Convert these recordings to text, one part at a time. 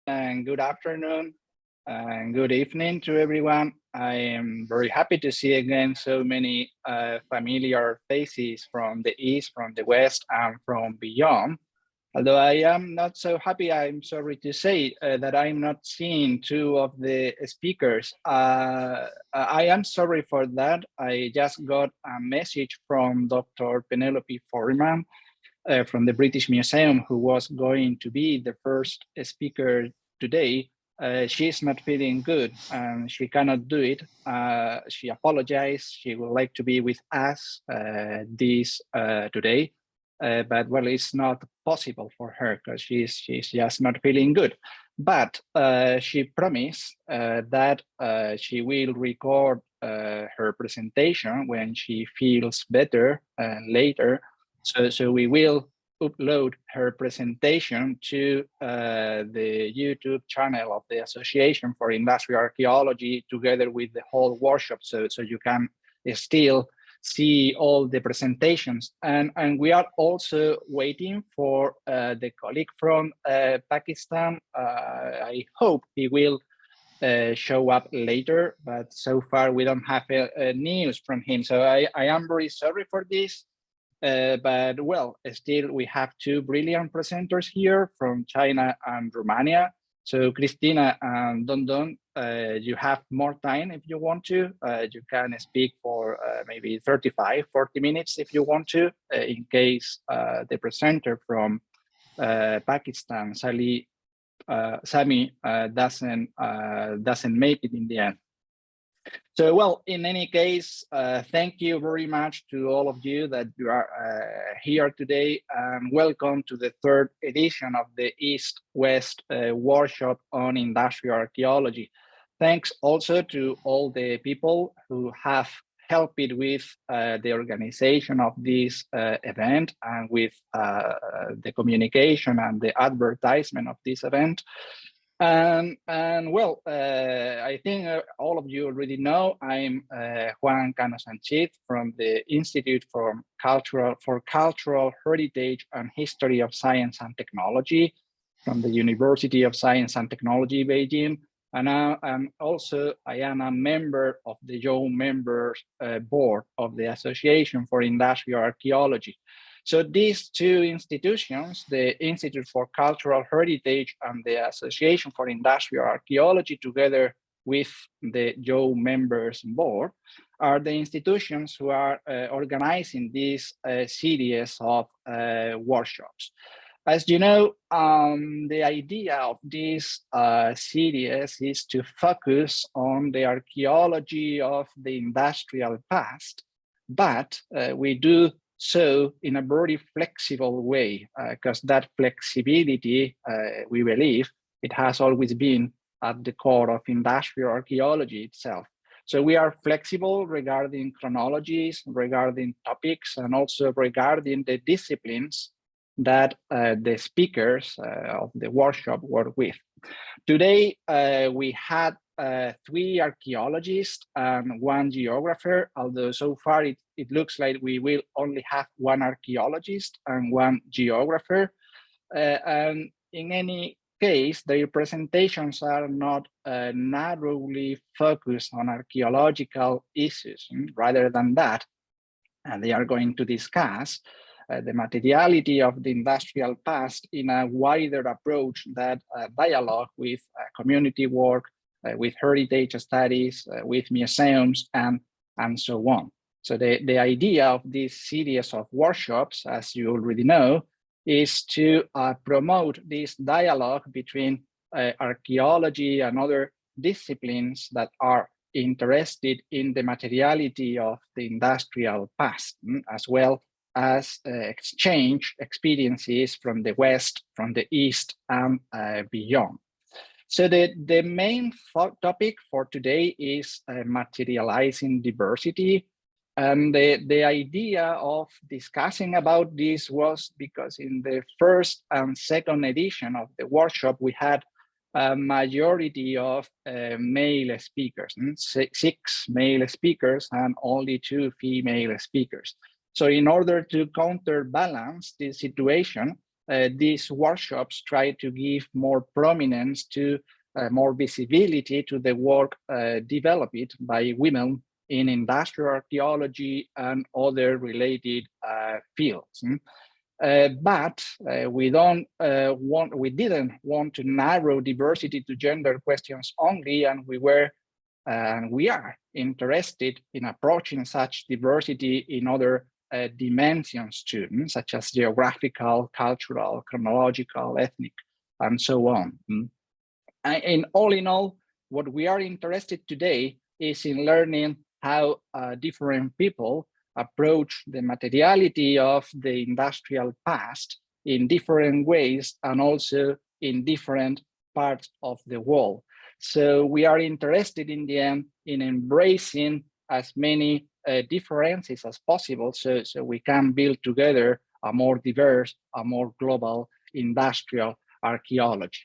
and good afternoon and good evening to everyone. I am very happy to see again so many familiar faces from the East, from the West, and from beyond. Although I am not so happy, I'm sorry to say that I'm not seeing two of the speakers. I am sorry for that. I just got a message from Dr. Penelope Foreman from the British Museum, who was going to be the first speaker today. She's not feeling good and she cannot do it. She apologized. She would like to be with us today. But well, it's not possible for her because she's just not feeling good. But she promised that she will record her presentation when she feels better later. So we will upload her presentation to the YouTube channel of the Association for Industrial Archaeology together with the whole workshop. So you can still see all the presentations. And we are also waiting for the colleague from Pakistan. I hope he will show up later, but so far we don't have news from him. So I am very sorry for this. But well, still we have two brilliant presenters here from China and Romania. So Christina and Don, you have more time if you want to. You can speak for maybe 35, 40 minutes if you want to, in case the presenter from Pakistan, Sami, doesn't make it in the end. So, well, in any case, thank you very much to all of you that you are here today, and welcome to the third edition of the East-West workshop on industrial archaeology. Thanks also to all the people who have helped with the organization of this event and with the communication and the advertisement of this event. And well, I think all of you already know I'm Juan Cano Sanchez from the Institute for Cultural Heritage and History of Science and Technology from the University of Science and Technology, Beijing. And I am a member of the Young Members Board of the Association for Industrial Archaeology. So these two institutions, the Institute for Cultural Heritage and the Association for Industrial Archaeology, together with the Young Members Board, are the institutions who are organizing this series of workshops. As you know, the idea of this series is to focus on the archaeology of the industrial past, but we do so in a very flexible way, because that flexibility, we believe, it has always been at the core of industrial archaeology itself. So we are flexible regarding chronologies, regarding topics, and also regarding the disciplines that the speakers of the workshop work with. Today, we had 3 archaeologists and 1 geographer, although so far it looks like we will only have 1 archaeologist and 1 geographer. And in any case, their presentations are not narrowly focused on archaeological issues. Rather than that, and they are going to discuss the materiality of the industrial past in a wider approach that dialogue with community work, with heritage studies, with museums, and so on. So the idea of this series of workshops, as you already know, is to promote this dialogue between archaeology and other disciplines that are interested in the materiality of the industrial past, as well as exchange experiences from the West, from the East, and beyond. So the main topic for today is materializing diversity. And the idea of discussing about this was because in the first and second edition of the workshop, we had a majority of male speakers, 6 male speakers and only 2 female speakers. So in order to counterbalance this situation, these workshops try to give more prominence to more visibility to the work developed by women in industrial archaeology and other related fields. But we didn't want to narrow diversity to gender questions only, and we are interested in approaching such diversity in other dimensions too, such as geographical, cultural, chronological, ethnic, and so on. And all in all, what we are interested today is in learning how different people approach the materiality of the industrial past in different ways and also in different parts of the world. So we are interested in the end in embracing as many differences as possible so we can build together a more diverse, a more global industrial archaeology.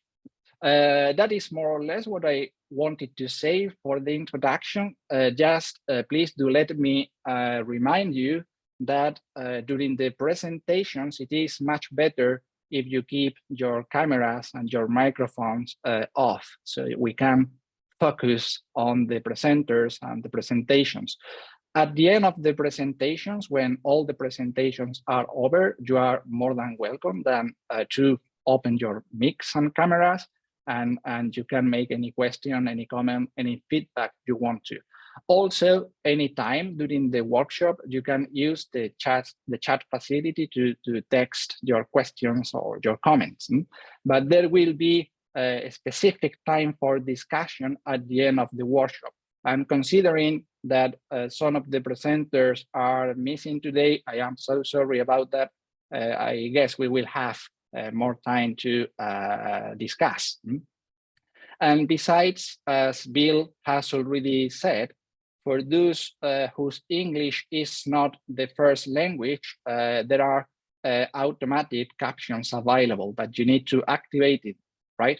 That is more or less what I wanted to say for the introduction. Please do let me remind you that during the presentations, it is much better if you keep your cameras and your microphones off, so we can focus on the presenters and the presentations. At the end of the presentations, when all the presentations are over, you are more than welcome then to open your mics and cameras, and you can make any question, any comment, any feedback you want to. Also, anytime during the workshop, you can use the chat facility to text your questions or your comments. But there will be a specific time for discussion at the end of the workshop. And considering that some of the presenters are missing today, I am so sorry about that. I guess we will have more time to discuss. And besides, as Bill has already said, for those whose English is not the first language, there are automatic captions available, but you need to activate it, right?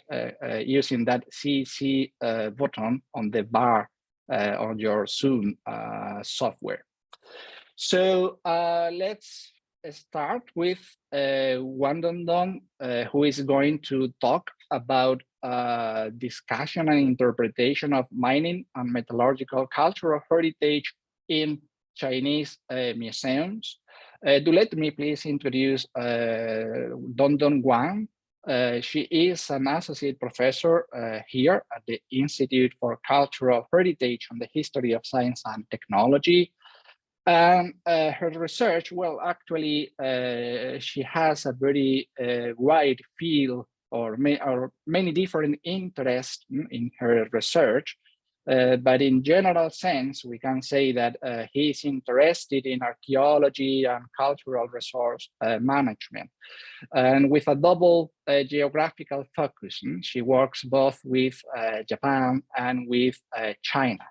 Using that CC button on the bar on your Zoom software. So let's start with Wan Dongdong, who is going to talk about discussion and interpretation of mining and metallurgical cultural heritage in Chinese museums. Do let me please introduce Dongdong Wang. She is an associate professor here at the Institute for Cultural Heritage and the History of Science and Technology. And her research, well, actually, she has a very wide field or many different interests in her research. But in general sense, we can say that he is interested in archaeology and cultural resource management. And with a double geographical focus, she works both with Japan and with China.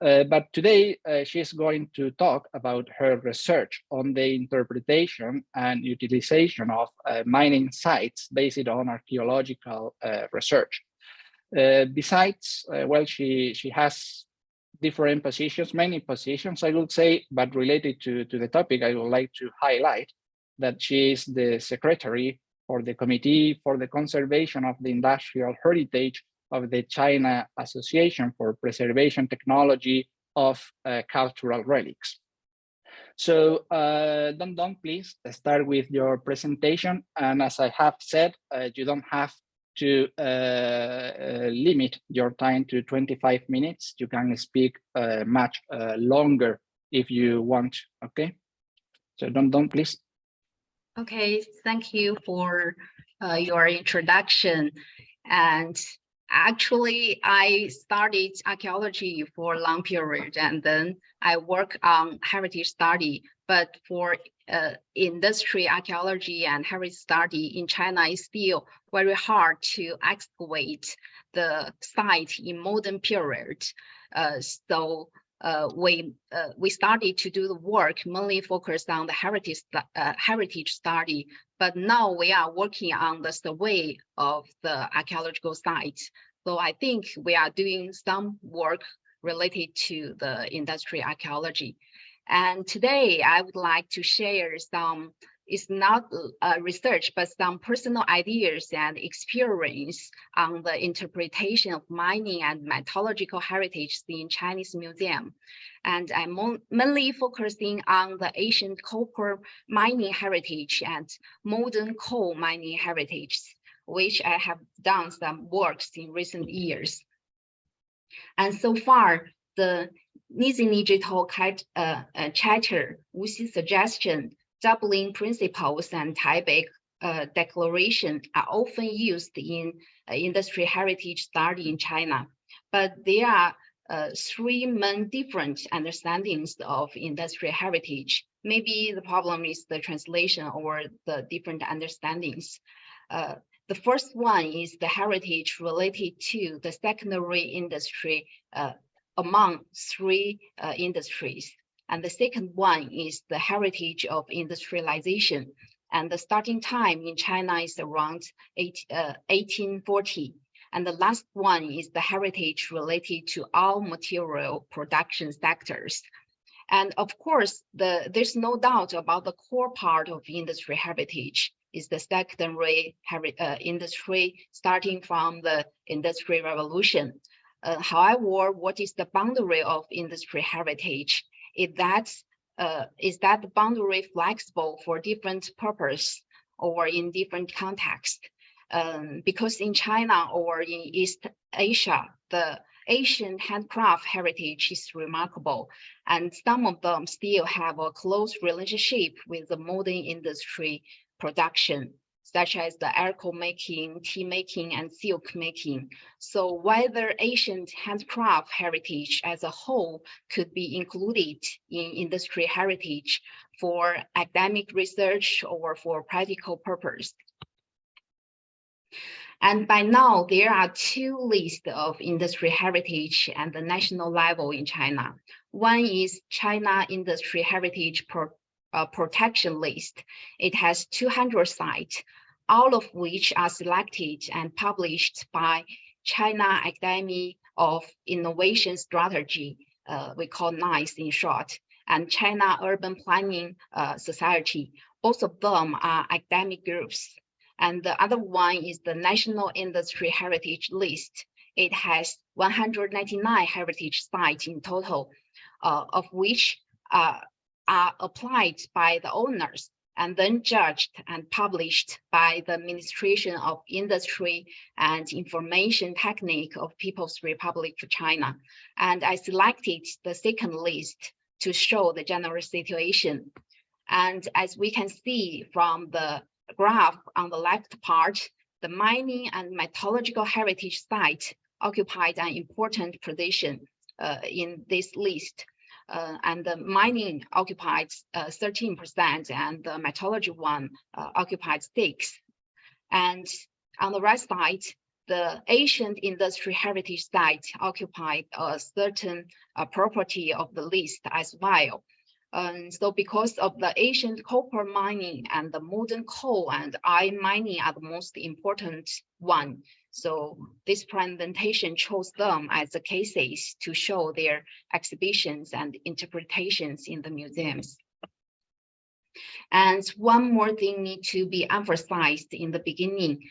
But today, she's going to talk about her research on the interpretation and utilization of mining sites based on archaeological research. Besides, well, she has different positions, many positions, I would say, but related to the topic, I would like to highlight that she is the secretary for the Committee for the Conservation of the Industrial Heritage of the China Association for Preservation Technology of Cultural Relics. So Dongdong, please start with your presentation. And as I have said, you don't have to limit your time to 25 minutes. You can speak much longer if you want, okay? So Dongdong, please. Okay, thank you for your introduction. And actually, I studied archaeology for a long period, and then I work on heritage study. But for industry archaeology and heritage study in China, it's still very hard to excavate the site in modern period. So we started to do the work mainly focused on the heritage study, but now we are working on the survey of the archaeological sites. So I think we are doing some work related to the industry archaeology. And today I would like to share some is not research, but some personal ideas and experience on the interpretation of mining and metallurgical heritage in Chinese museum. And I'm mainly focusing on the ancient copper mining heritage and modern coal mining heritage, which I have done some works in recent years. And so far, the Nizhny digital charter, Wuxi suggestion, doubling principles, and Taipei declaration are often used in industry heritage study in China. But there are three main different understandings of industry heritage. Maybe the problem is the translation or the different understandings. The first one is the heritage related to the secondary industry among three industries. And the second one is the heritage of industrialization. And the starting time in China is around 1840. And the last one is the heritage related to all material production sectors. And of course, there's no doubt about the core part of industry heritage is the secondary industry starting from the Industrial Revolution. However, what is the boundary of industry heritage? Is that the boundary flexible for different purpose or in different contexts? Because in China or in East Asia, the Asian handcraft heritage is remarkable, and some of them still have a close relationship with the modern industry production, such as the alcohol making, tea making, and silk making. So whether Asian handcraft heritage as a whole could be included in industry heritage for academic research or for practical purpose. And by now, there are two lists of industry heritage at the national level in China. One is China Industry Heritage Protection List. It has 200 sites, all of which are selected and published by China Academy of Innovation Strategy, we call NICE in short, and China Urban Planning Society. Both of them are academic groups. And the other one is the National Industry Heritage List. It has 199 heritage sites in total, of which are applied by the owners and then judged and published by the Administration of Industry and Information Technique of People's Republic of China. And I selected the second list to show the general situation. And as we can see from the graph on the left part, the mining and metallurgical heritage site occupied an important position in this list. And the mining occupied 13% and the metallurgy one occupied 6%. And on the right side, the ancient industry heritage site occupied a certain property of the list as well. So because of the ancient copper mining and the modern coal and iron mining are the most important one. So this presentation chose them as the cases to show their exhibitions and interpretations in the museums. And one more thing need to be emphasized in the beginning.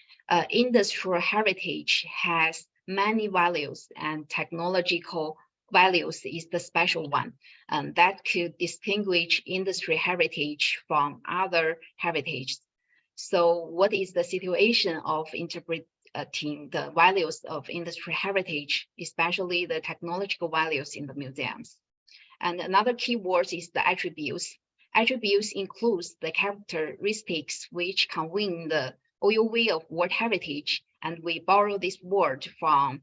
Industrial heritage has many values, and technological values is the special one, and that could distinguish industry heritage from other heritage. So what is the situation of interpreting the values of industry heritage, especially the technological values in the museums? And another key word is the attributes. Attributes includes the characteristics which convey the OUV of world heritage, and we borrow this word from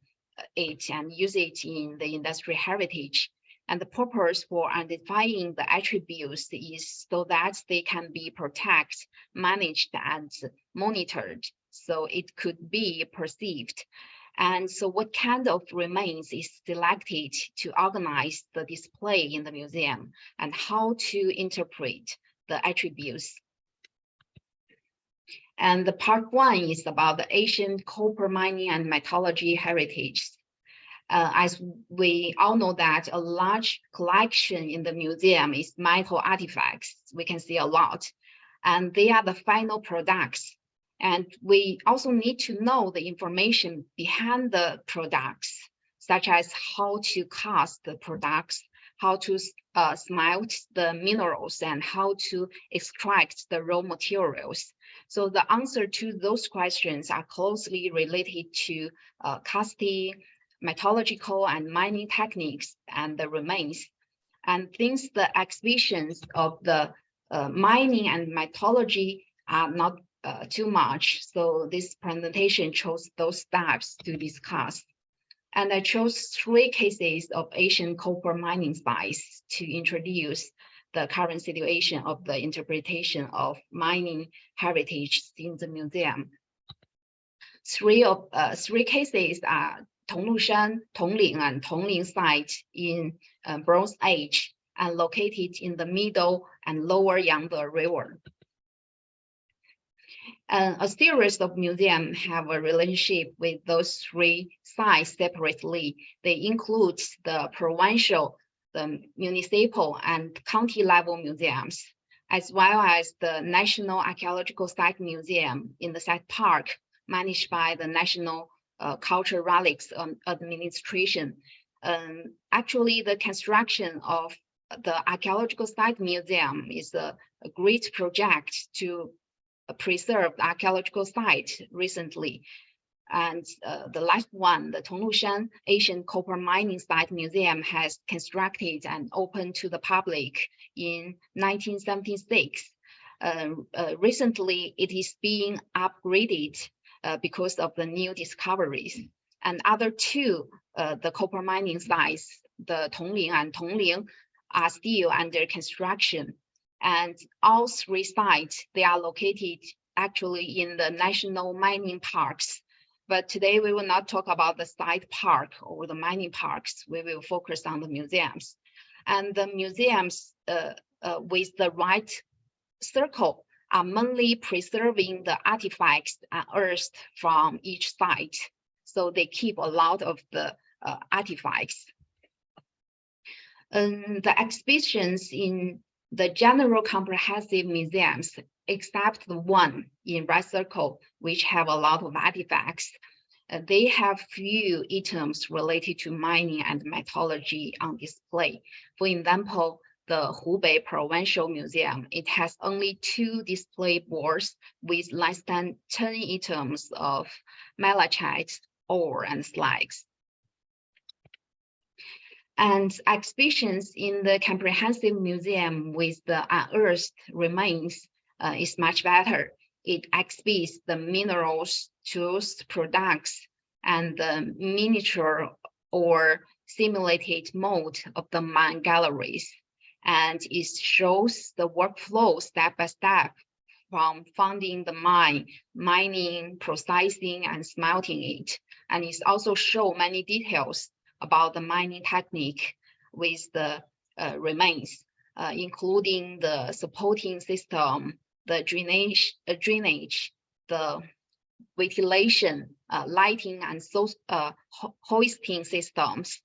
it and use it in the industry heritage. And the purpose for identifying the attributes is so that they can be protected, managed, and monitored, so it could be perceived. And so what kind of remains is selected to organize the display in the museum and how to interpret the attributes. And the part one is about the ancient copper mining and metallurgy heritage. As we all know that a large collection in the museum is metal artifacts. We can see a lot. and they are the final products. And we also need to know the information behind the products, such as how to cast the products, how to smelt the minerals, and how to extract the raw materials. So the answer to those questions are closely related to casting, metallurgical and mining techniques, and the remains. And since the exhibitions of the mining and metallurgy are not too much, so this presentation chose those steps to discuss. And I chose 3 cases of Asian copper mining sites to introduce the current situation of the interpretation of mining heritage in the museum. 3 cases are Tonglushan, Tongling, and Tongling site in Bronze Age and located in the middle and lower Yangtze River. A series of museums have a relationship with those 3 sites separately. They include the provincial, the municipal, and county level museums, as well as the National Archaeological Site Museum in the Site Park, managed by the National Cultural Relics Administration. Actually, the construction of the Archaeological Site Museum is a great project to preserve the archaeological site recently. And the last one, the Tonglushan Asian Copper Mining Site Museum, has constructed and opened to the public in 1976. Recently, it is being upgraded because of the new discoveries. And other 2, the copper mining sites, the Tongling and Tongling, are still under construction. And all 3 sites, they are located actually in the national mining parks. But today we will not talk about the site park or the mining parks. We will focus on the museums. And the museums with the right circle are mainly preserving the artifacts unearthed from each site. So they keep a lot of the artifacts. The exhibitions in the general comprehensive museums, except the one in red circle, which have a lot of artifacts, they have few items related to mining and metallurgy on display. For example, the Hubei Provincial Museum, it has only 2 display boards with less than 10 items of malachite, ore, and slags. And exhibitions in the comprehensive museum with the unearthed remains is much better. It exhibits the minerals, tools, products, and the miniature or simulated mode of the mine galleries. And it shows the workflow step by step from finding the mine, mining, processing, and smelting it. And it also shows many details about the mining technique with the remains, including the supporting system, the drainage, the ventilation, lighting, and hoisting systems.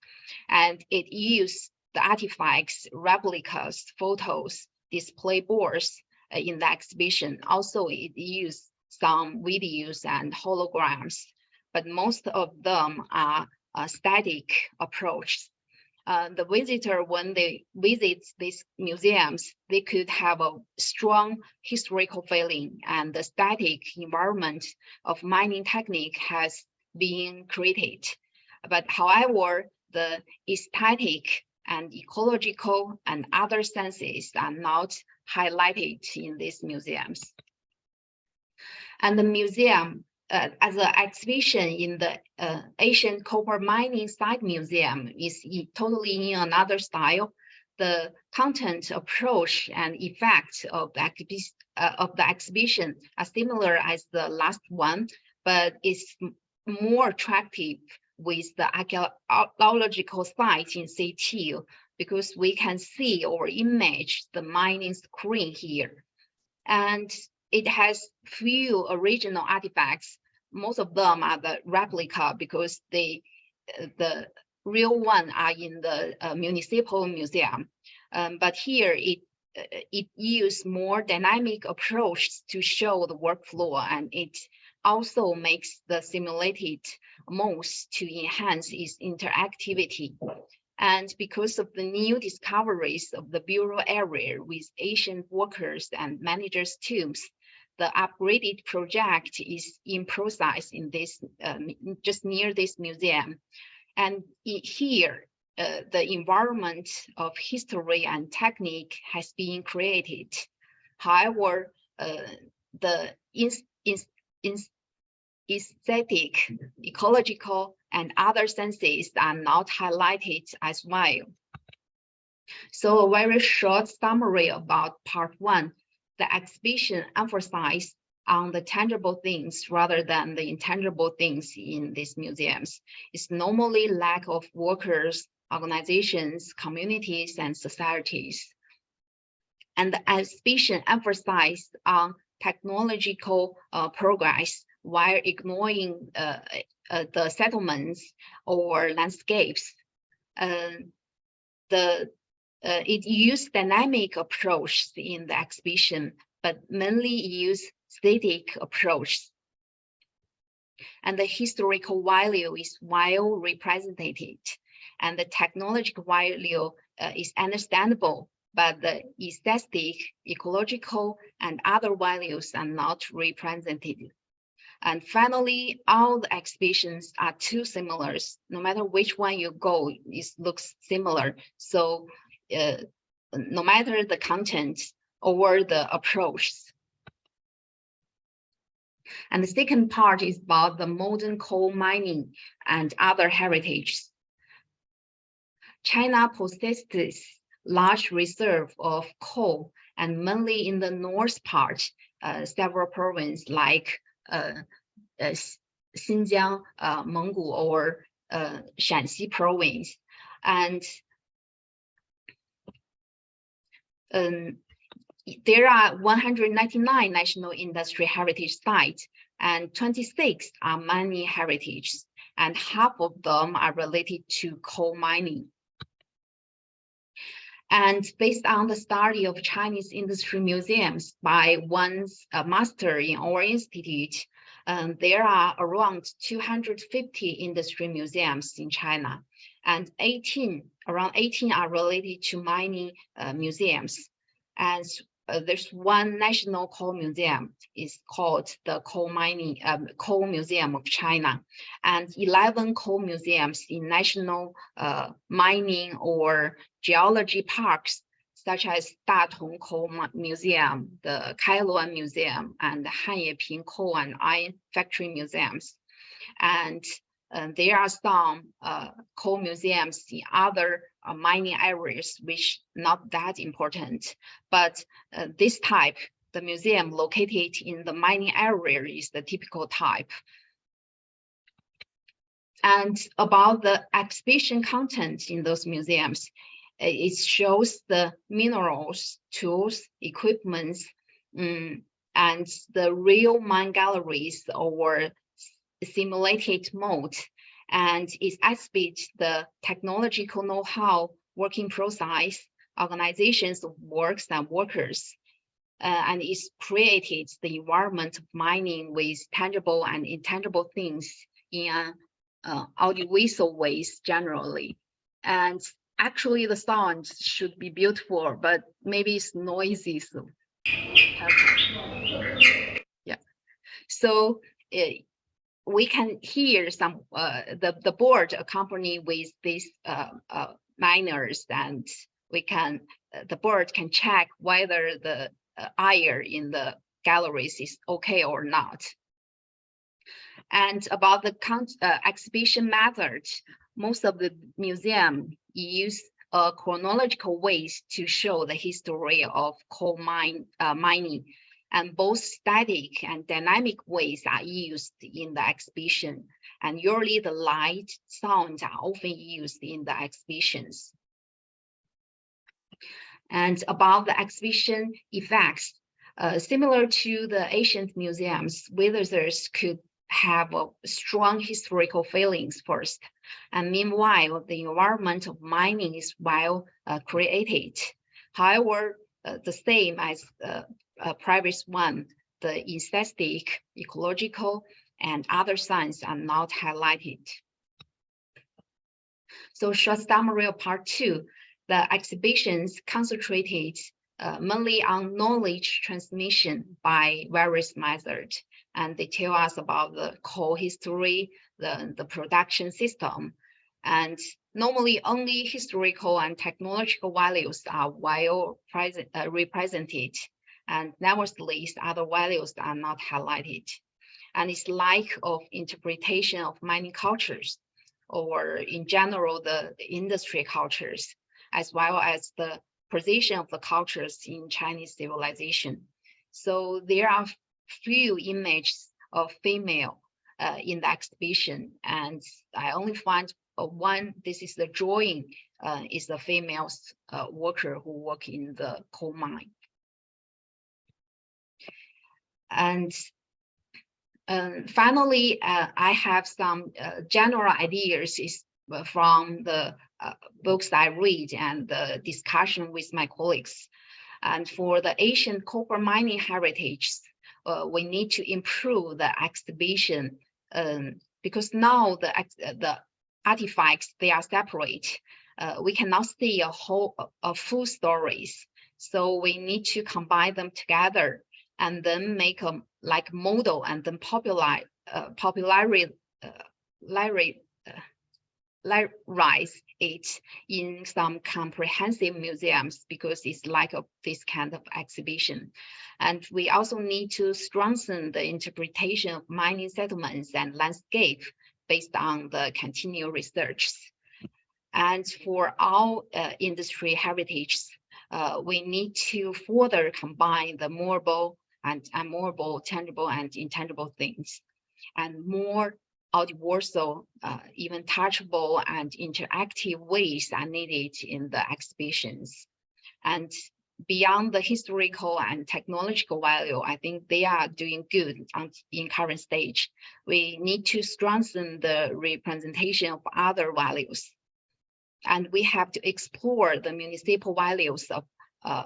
And it used the artifacts, replicas, photos, display boards in the exhibition. Also, it used some videos and holograms, but most of them are a static approach. The visitor, when they visit these museums, they could have a strong historical feeling, and the static environment of mining technique has been created. But however, the aesthetic and ecological and other senses are not highlighted in these museums. And the museum, as an exhibition in the Asian Copper Mining Site Museum, is totally in another style. The content, approach, and effect of the exhibition are similar as the last one, but it's more attractive with the archaeological site in situ, because we can see or image the mining screen here. And it has few original artifacts. Most of them are the replica, because the real one are in the municipal museum. But here it it used more dynamic approach to show the workflow, and it also makes the simulated modes to enhance its interactivity. And because of the new discoveries of the bureau area with ancient workers and managers' tombs, the upgraded project is in process in this, just near this museum. And here, the environment of history and technique has been created. However, the aesthetic, ecological, and other senses are not highlighted as well. So a very short summary about part one. The exhibition emphasized on the tangible things rather than the intangible things in these museums. It's normally lack of workers, organizations, communities, and societies. And the exhibition emphasized on technological progress while ignoring the settlements or landscapes. It used dynamic approach in the exhibition, but mainly used static approach. And the historical value is well represented, and the technological value is understandable, but the aesthetic, ecological, and other values are not represented. And finally, all the exhibitions are too similar. No matter which one you go, it looks similar. So no matter the content or the approach. And the second part is about the modern coal mining and other heritage. China possesses large reserve of coal, and mainly in the north part, several provinces like Xinjiang, Menggu, or Shanxi province. And there are 199 national industry heritage sites, and 26 are mining heritage, and half of them are related to coal mining. And based on the study of Chinese industry museums by one's master in our institute, there are around 250 industry museums in China, and around 18 are related to mining museums. And there's one national coal museum, is called the Coal Museum of China, and 11 coal museums in national mining or geology parks, such as Datong Coal Museum, the Kailuan Museum, and the Hanyeping Coal and Iron Factory Museums. And there are some coal museums in other mining areas, which not that important. But this type, the museum located in the mining area, is the typical type. And about the exhibition content in those museums, it shows the minerals, tools, equipments, and the real mine galleries or simulated mode, and it exhibits the technological know-how, working process, organizations of works and workers, and it created the environment of mining with tangible and intangible things in audiovisual ways generally. And actually the sound should be beautiful, but maybe it's noisy. So yeah, so we can hear some the board accompany with these miners, and we can the board can check whether the air in the galleries is okay or not. And about the exhibition method, most of the museum use chronological ways to show the history of coal mining, and both static and dynamic ways are used in the exhibition. And usually the light, sound are often used in the exhibitions. And about the exhibition effects, similar to the ancient museums, visitors could have strong historical feelings first. And meanwhile, the environment of mining is well created. However, the same as the previous one. The aesthetic, ecological, and other signs are not highlighted. So short summary of part 2, the exhibitions concentrated mainly on knowledge transmission by various methods, and they tell us about the core history, the production system, and normally only historical and technological values are well represented, and nevertheless other values are not highlighted. And its lack of interpretation of mining cultures, or in general the industry cultures, as well as the position of the cultures in Chinese civilization. So there are few images of female in the exhibition, and I only find one. This is the drawing, is the female worker who work in the coal mine. And finally, I have some general ideas from the books I read and the discussion with my colleagues. And for the Asian copper mining heritage, we need to improve the exhibition because now the artifacts, they are separate. We cannot see a full stories. So we need to combine them together and then make a like model and then popularize it in some comprehensive museums, because it's like this kind of exhibition. And we also need to strengthen the interpretation of mining settlements and landscape based on the continual research. And for our industry heritage, we need to further combine the movable and unmovable, tangible and intangible things, and more universal, even touchable and interactive ways are needed in the exhibitions. And beyond the historical and technological value, I think they are doing good in current stage. We need to strengthen the representation of other values. And we have to explore the municipal values of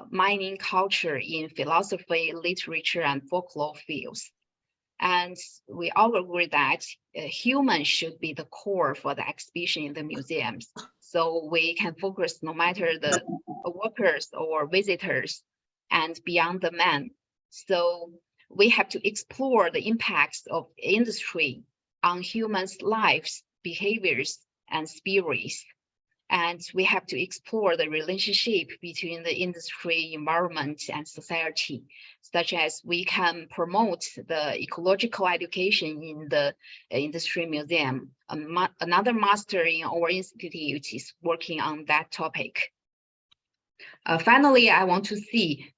mining culture in philosophy, literature, and folklore fields. And we all agree that humans should be the core for the exhibition in the museums. So we can focus no matter the workers or visitors and beyond the man. So we have to explore the impacts of industry on humans' lives, behaviors, and spirits. And we have to explore the relationship between the industry, environment, and society, such as we can promote the ecological education in the industry museum. Another master in our institute is working on that topic. Finally, I want to see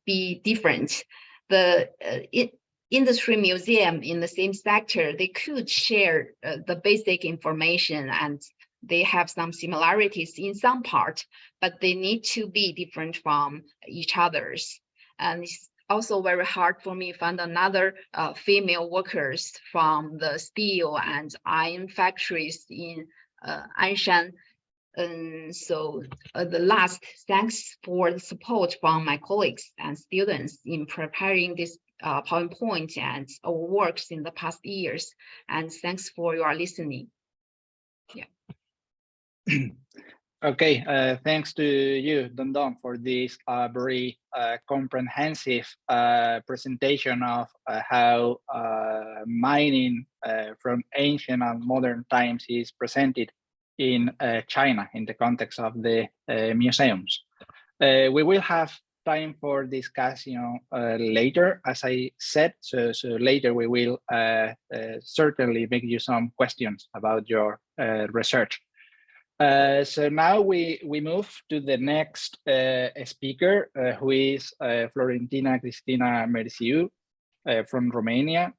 be different. The industry museum in the same sector, they could share the basic information, and they have some similarities in some part, but they need to be different from each other's. And it's also very hard for me to find another female workers from the steel and iron factories in Anshan. So the last, thanks for the support from my colleagues and students in preparing this PowerPoint and our works in the past years. And thanks for your listening. Yeah. Okay, thanks to you, Dondon, for this very comprehensive presentation of how mining from ancient and modern times is presented in China in the context of the museums. We will have time for discussion later, as I said, so later we will certainly make you some questions about your research. So now we move to the next speaker, who is Florentina Cristina Merciu from Romania,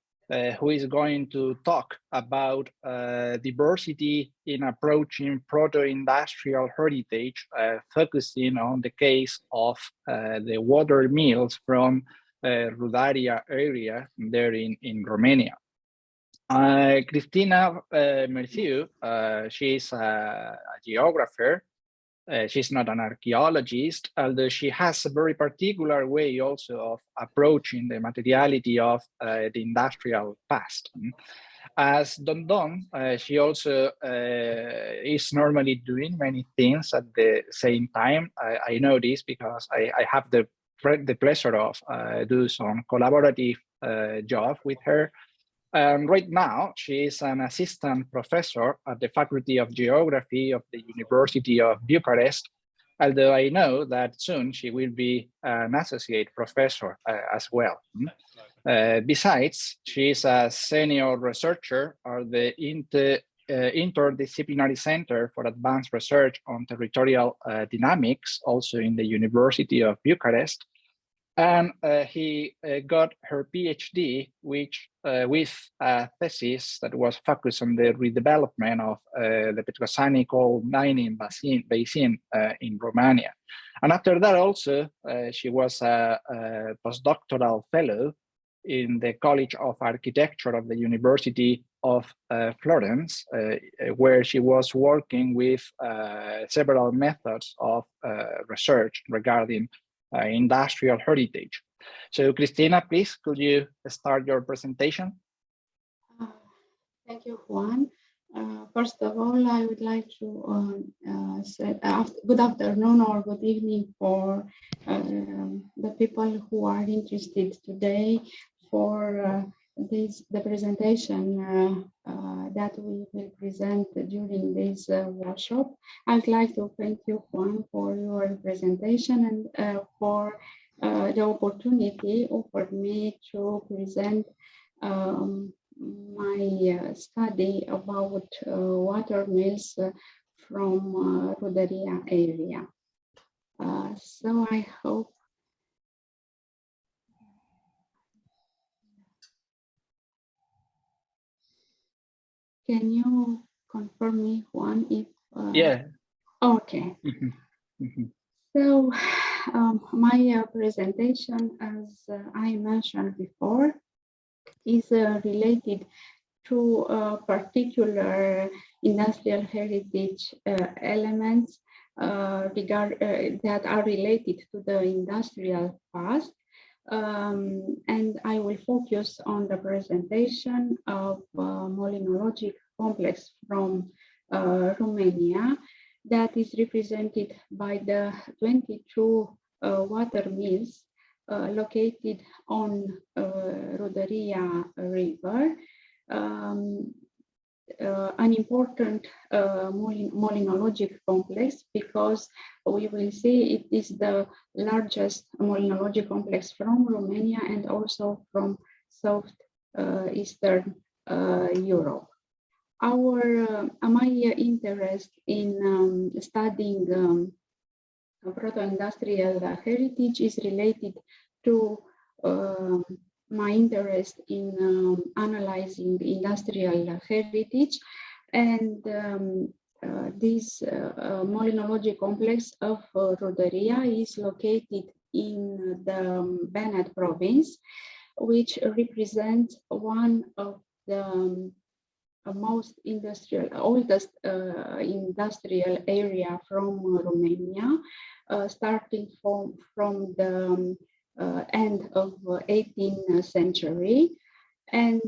who is going to talk about diversity in approaching proto-industrial heritage, focusing on the case of the water mills from Rudaria area there in Romania. Cristina Merciu, she's a geographer She's not an archaeologist, although she has a very particular way also of approaching the materiality of the industrial past. As Don Don, she also is normally doing many things at the same time. I know this because I have the pleasure of do some collaborative job with her. Right now, she is an assistant professor at the Faculty of Geography of the University of Bucharest, although I know that soon she will be an associate professor as well. Besides, she is a senior researcher at the Interdisciplinary Center for Advanced Research on Territorial Dynamics, also in the University of Bucharest. And he got her PhD, with a thesis that was focused on the redevelopment of the Petroșani coal mining basin in Romania. And after that also, she was a postdoctoral fellow in the College of Architecture of the University of Florence, where she was working with several methods of research regarding industrial heritage. So Cristina, please, could you start your presentation? Thank you, Juan. First of all, I would like to say good afternoon or good evening for the people who are interested today for the presentation that we will present during this workshop. I'd like to thank you, Juan, for your presentation and for the opportunity offered me to present my study about water mills from Ruderia area. So I hope. Can you confirm me, Juan, if? Yeah. Okay. So my presentation, as I mentioned before, is related to particular industrial heritage elements that are related to the industrial past. And I will focus on the presentation of molinologic complex from Romania that is represented by the 22 water mills located on Ruderia River. An important molinologic complex because we will see it is the largest molinologic complex from Romania and also from southeastern Europe. My interest in studying proto-industrial heritage is related to my interest in analyzing industrial heritage, and this molinology complex of Ruderia is located in the Banat province, which represents one of the most oldest industrial area from Romania, starting from the end of 18th century. And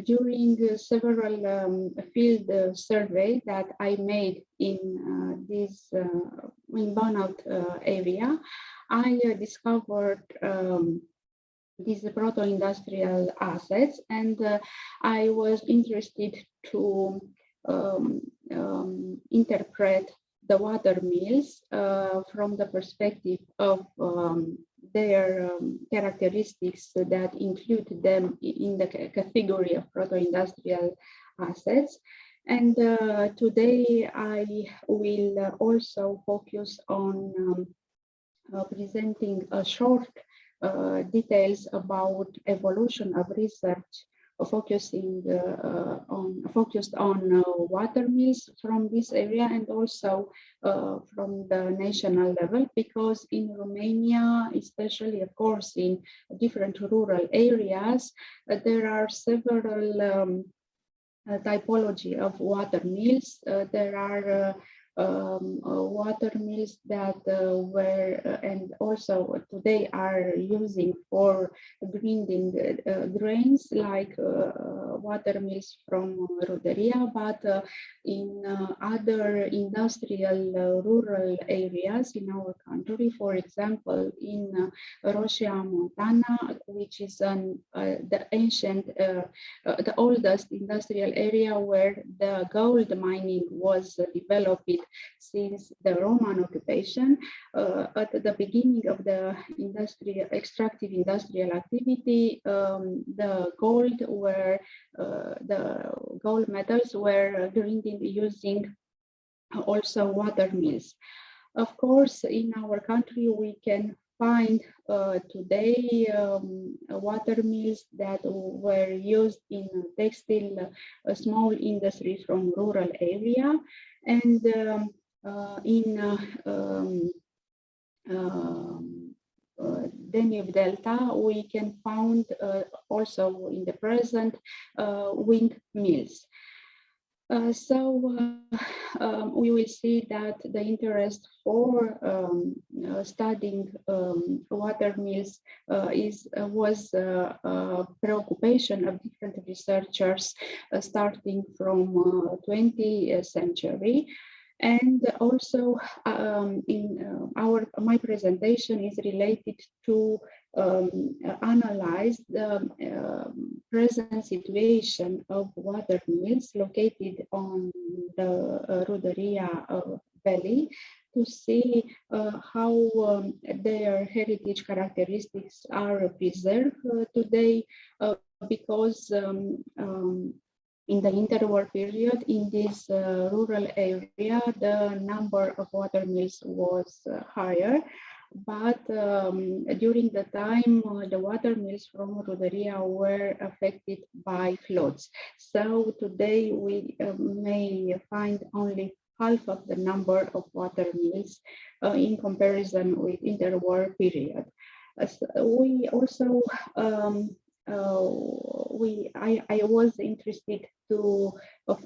during several field survey that I made in this in Banat area, I discovered these proto-industrial assets, and I was interested to interpret the water mills from the perspective of their characteristics that include them in the category of proto-industrial assets. And today I will also focus on presenting a short details about evolution of research focused on water mills from this area, and also from the national level, because in Romania, especially of course in different rural areas, there are several typology of water mills. There are water mills that were and also today are using for grinding grains, like water mills from Ruderia, but in other industrial rural areas in our country, for example, in Roșia Montana, which is the ancient, the oldest industrial area where the gold mining was developed since the Roman occupation. At the beginning of the extractive industrial activity, the gold metals were grinding using also water mills. Of course, in our country, we can find today water mills that were used in textile, small industry from rural area, and in Danube Delta, we can find also in the present wind mills. We will see that the interest for studying water mills was a preoccupation of different researchers starting from 20th century. And also my presentation is related to analyze the present situation of water mills located on the Ruderia Valley to see how their heritage characteristics are preserved today, because in the interwar period in this rural area, the number of water mills was higher. But during the time, the water mills from Ruderia were affected by floods. So today we may find only half of the number of water mills in comparison with interwar period. We also I was interested to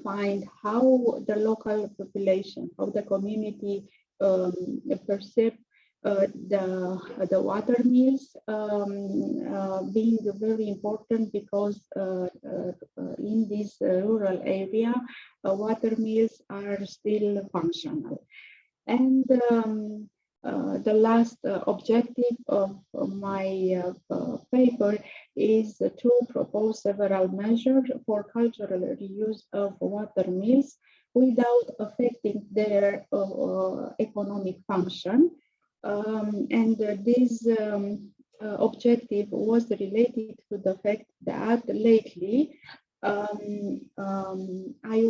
find how the local population, how the community perceive the water mills being very important, because in this rural area, water mills are still functional. And the last objective of my paper is to propose several measures for cultural reuse of water mills without affecting their economic function. This objective was related to the fact that lately I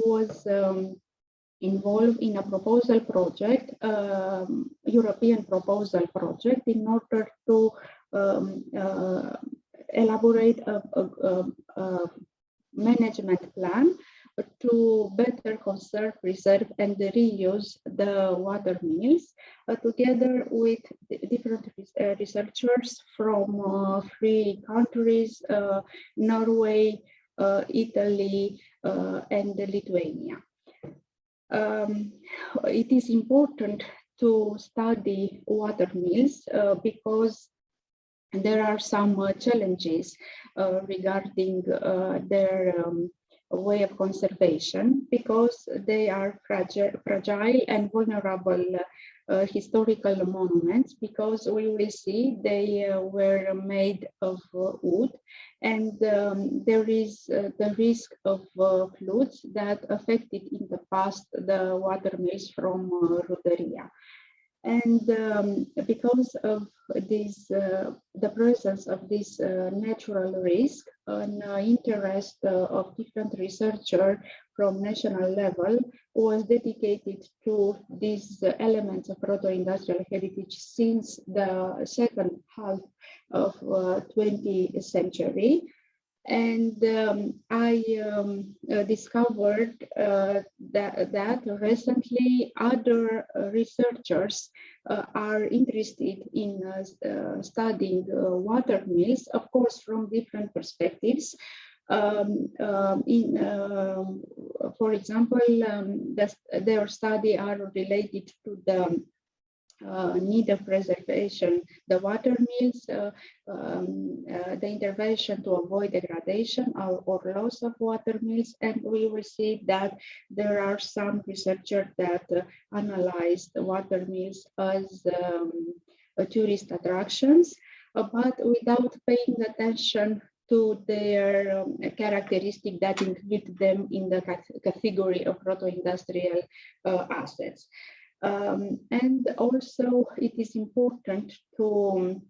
was involved in a proposal project, European proposal project, in order to elaborate a management plan to better conserve, preserve, and reuse the water mills, together with different researchers from 3 countries, Norway, Italy, and Lithuania. It is important to study water mills because there are some challenges regarding their way of conservation, because they are fragile and vulnerable historical monuments, because we will see they were made of wood, and there is the risk of floods that affected in the past the water mills from Ruderia. And because of this, the presence of this natural risk, an interest of different researchers from national level was dedicated to these elements of proto-industrial heritage since the second half of 20th century. And I discovered that recently other researchers are interested in studying water mills, of course, from different perspectives. For example, their study are related to the need of preservation, the water mills, the intervention to avoid degradation or loss of water mills. And we will see that there are some researchers that analyze the water mills as tourist attractions, but without paying attention to their characteristic that include them in the category of proto-industrial assets. And also it is important to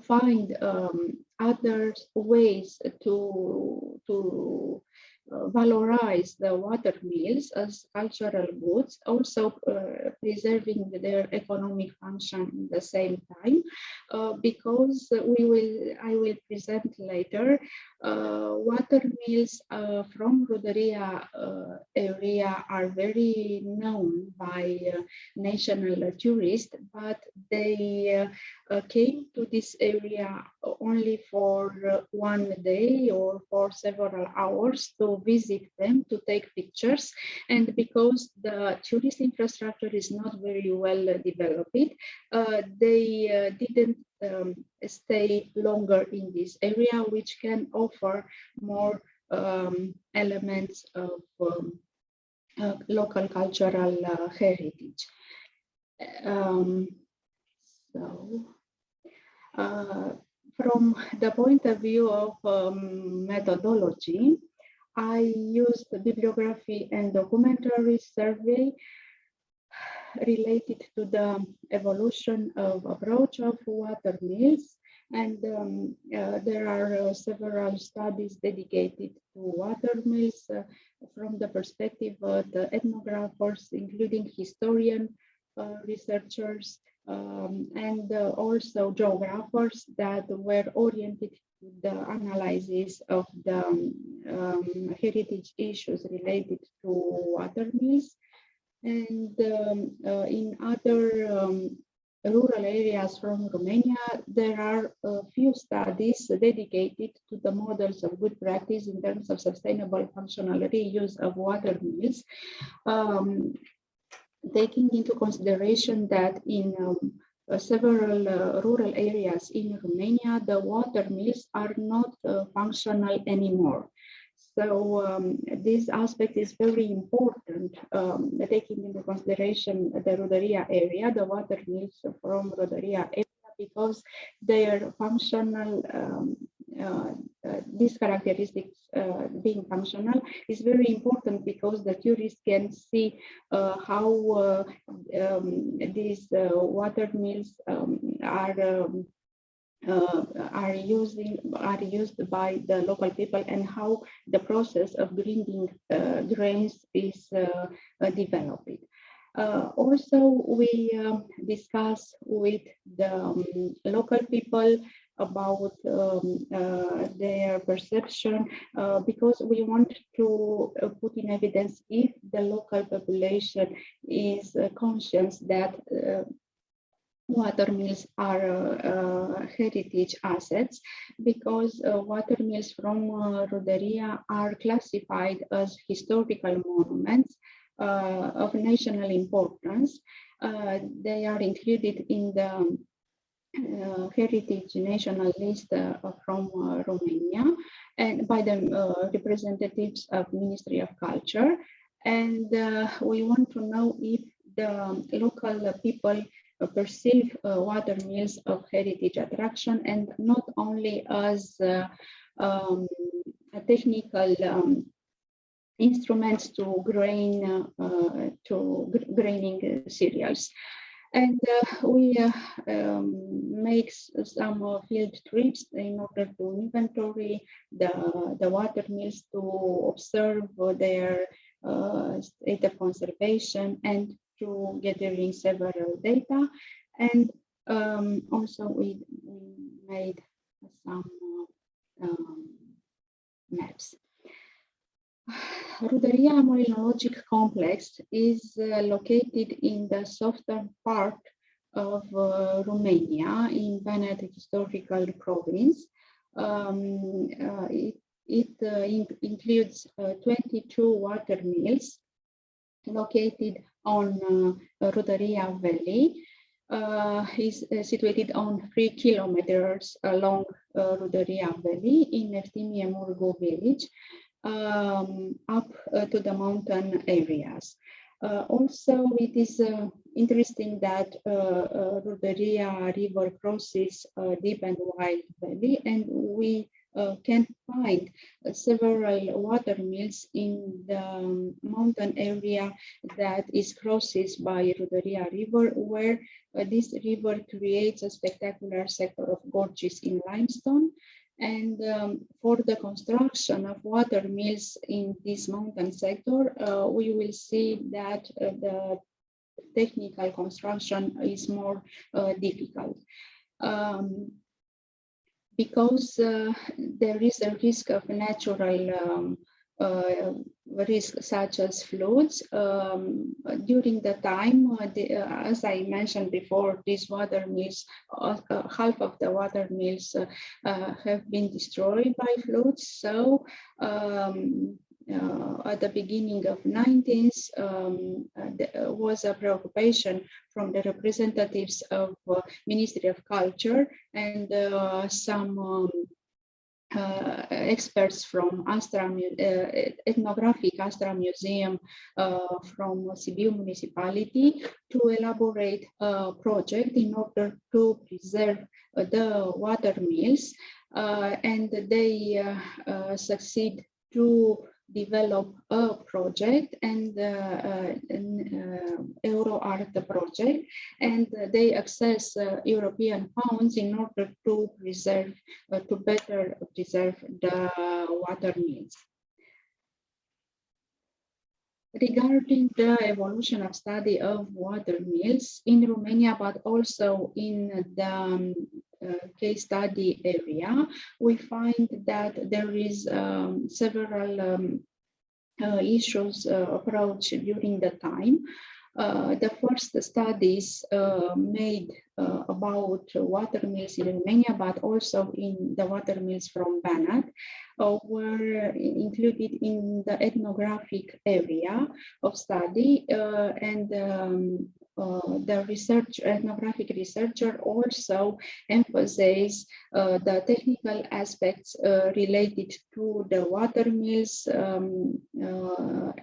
find other ways to valorize the water mills as cultural goods, also preserving their economic function at the same time, because I will present later water mills from Roderia area are very known by national tourists, but they came to this area only for one day or for several hours to visit them, to take pictures. And because the tourist infrastructure is not very well developed, they didn't stay longer in this area, which can offer more elements of local cultural heritage. From the point of view of methodology, I used bibliography and documentary survey related to the evolution of approach of water mills. And there are several studies dedicated to water mills from the perspective of the ethnographers, including historian researchers, and also geographers that were oriented to the analysis of the heritage issues related to water mills. And in other rural areas from Romania, there are a few studies dedicated to the models of good practice in terms of sustainable functional reuse of water mills, taking into consideration that in several rural areas in Romania, the water mills are not functional anymore. So this aspect is very important, taking into consideration the Roderia area, the water mills from Roderia area, because their functional, these characteristics being functional is very important, because the tourists can see how these water mills are used by the local people, and how the process of grinding grains is developed. Also, we discuss with the local people about their perception, because we want to put in evidence if the local population is conscious that water mills are heritage assets, because water mills from Roderia are classified as historical monuments of national importance. They are included in the heritage national list from Romania, and by the representatives of Ministry of Culture. And we want to know if the local people perceive water mills of heritage attraction, and not only as technical instruments to graining cereals. And we make some field trips in order to inventory the water mills, to observe their state of conservation, and to gathering several data. And also we made some maps. Roderia Molinologic Complex is located in the southern part of Romania, in Banat Historical Province. It includes 22 water mills located on Ruderia Valley. Is situated on 3 kilometers along Ruderia Valley in Neftimi Murgu village, up to the mountain areas. Also, it is interesting that Ruderia River crosses a deep and wide valley, and we can find several water mills in the mountain area that is crossed by Ruderia River, where this river creates a spectacular sector of gorges in limestone. And for the construction of water mills in this mountain sector, we will see that the technical construction is more difficult. Because there is a risk of natural risks such as floods. During the time, as I mentioned before, these water mills, half of the water mills have been destroyed by floods. So at the beginning of 19th, there was a preoccupation from the representatives of Ministry of Culture and some experts from ethnographic Astra Museum from Sibiu municipality to elaborate a project in order to preserve the water mills, and they succeed to develop a project and EuroArt project, and they access European funds in order to preserve, to better preserve the water mills. Regarding the evolution of study of water mills in Romania, but also in the case study area, we find that there is several issues approached during the time. The first studies made about water mills in Romania, but also in the water mills from Banat, were included in the ethnographic area of study, and the ethnographic researcher also emphasized the technical aspects related to the water mills,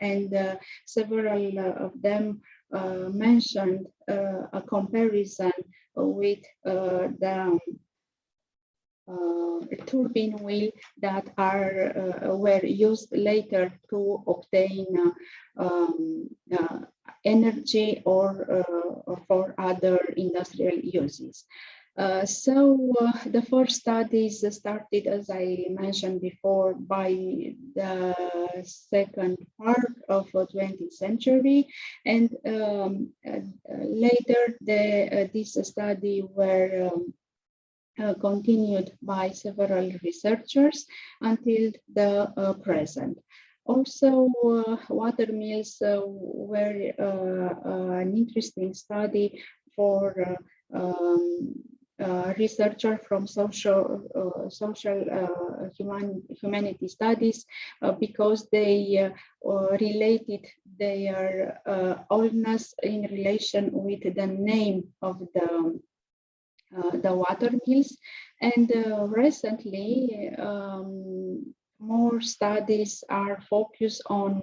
and several of them mentioned a comparison with the turbine wheel that were used later to obtain energy or for other industrial uses. The first studies started, as I mentioned before, by the second part of the 20th century, and later this study were continued by several researchers until the present. Also, water mills were an interesting study for researcher from humanity studies, because they related their oldness in relation with the name of the water mills. And recently, more studies are focused on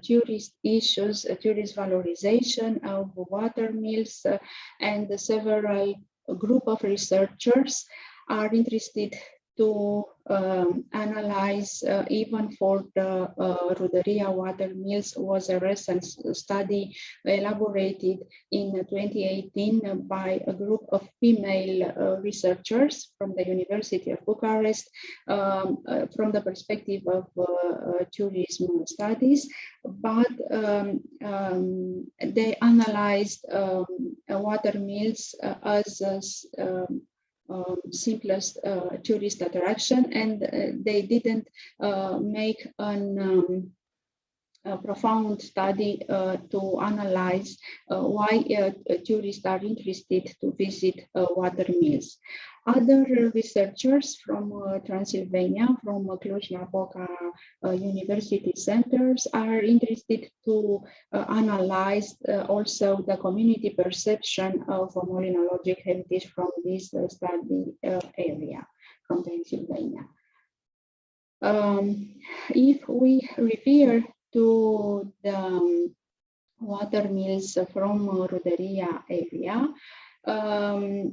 tourist issues, tourist valorization of water mills, and several group of researchers are interested to analyze, even for the Ruderia water mills, was a recent study elaborated in 2018 by a group of female researchers from the University of Bucharest, from the perspective of tourism studies, but they analyzed water mills as simplest tourist attraction, and they didn't make a profound study to analyze why tourists are interested to visit water mills. Other researchers from Transylvania, from Cluj-Napoca University centers, are interested to analyze also the community perception of molinologic heritage from this study area from Pennsylvania. If we refer to the water mills from Ruderia area,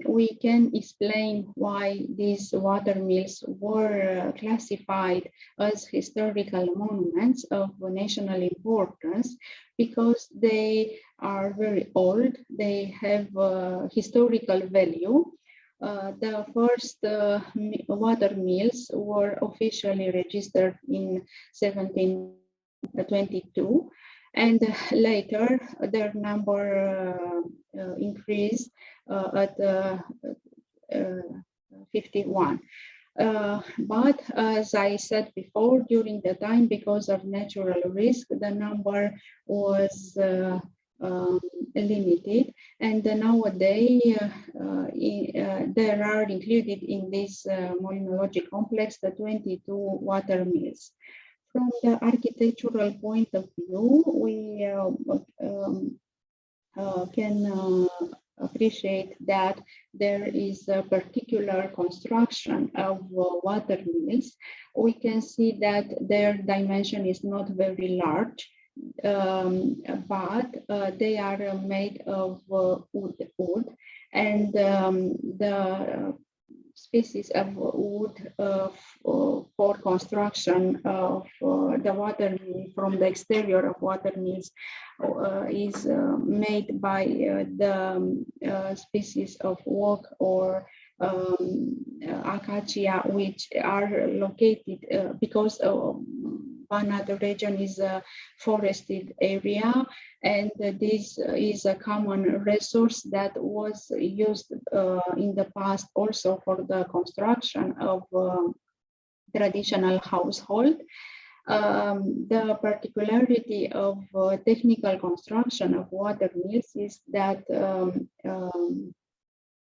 we can explain why these water mills were classified as historical monuments of national importance, because they are very old, they have historical value. The first water mills were officially registered in 1722, and later their number increased at 51. But as I said before, during the time, because of natural risk, the number was limited, and nowadays there are included in this molinologic complex the 22 water mills. From the architectural point of view, we can appreciate that there is a particular construction of water mills. We can see that their dimension is not very large, but they are made of wood, and the species of wood for construction of the water mill from the exterior of water mills is made by the species of oak or acacia, which are located because Banat region is a forested area, and this is a common resource that was used in the past also for the construction of traditional household. The particularity of technical construction of water mills is that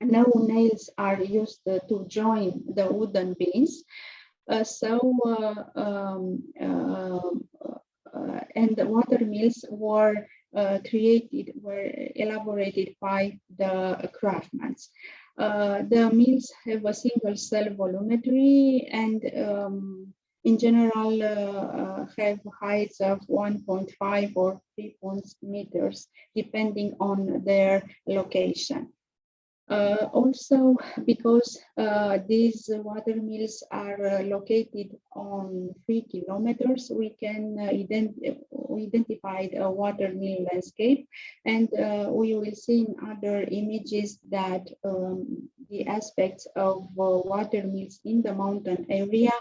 no nails are used to join the wooden beams. And the water mills were elaborated by the craftsmen. The mills have a single cell volumetry, and in general have heights of 1.5 or 3 meters, depending on their location. Also, because these water mills are located on 3 kilometers, we can identify the water mill landscape, and we will see in other images that the aspects of water mills in the mountain area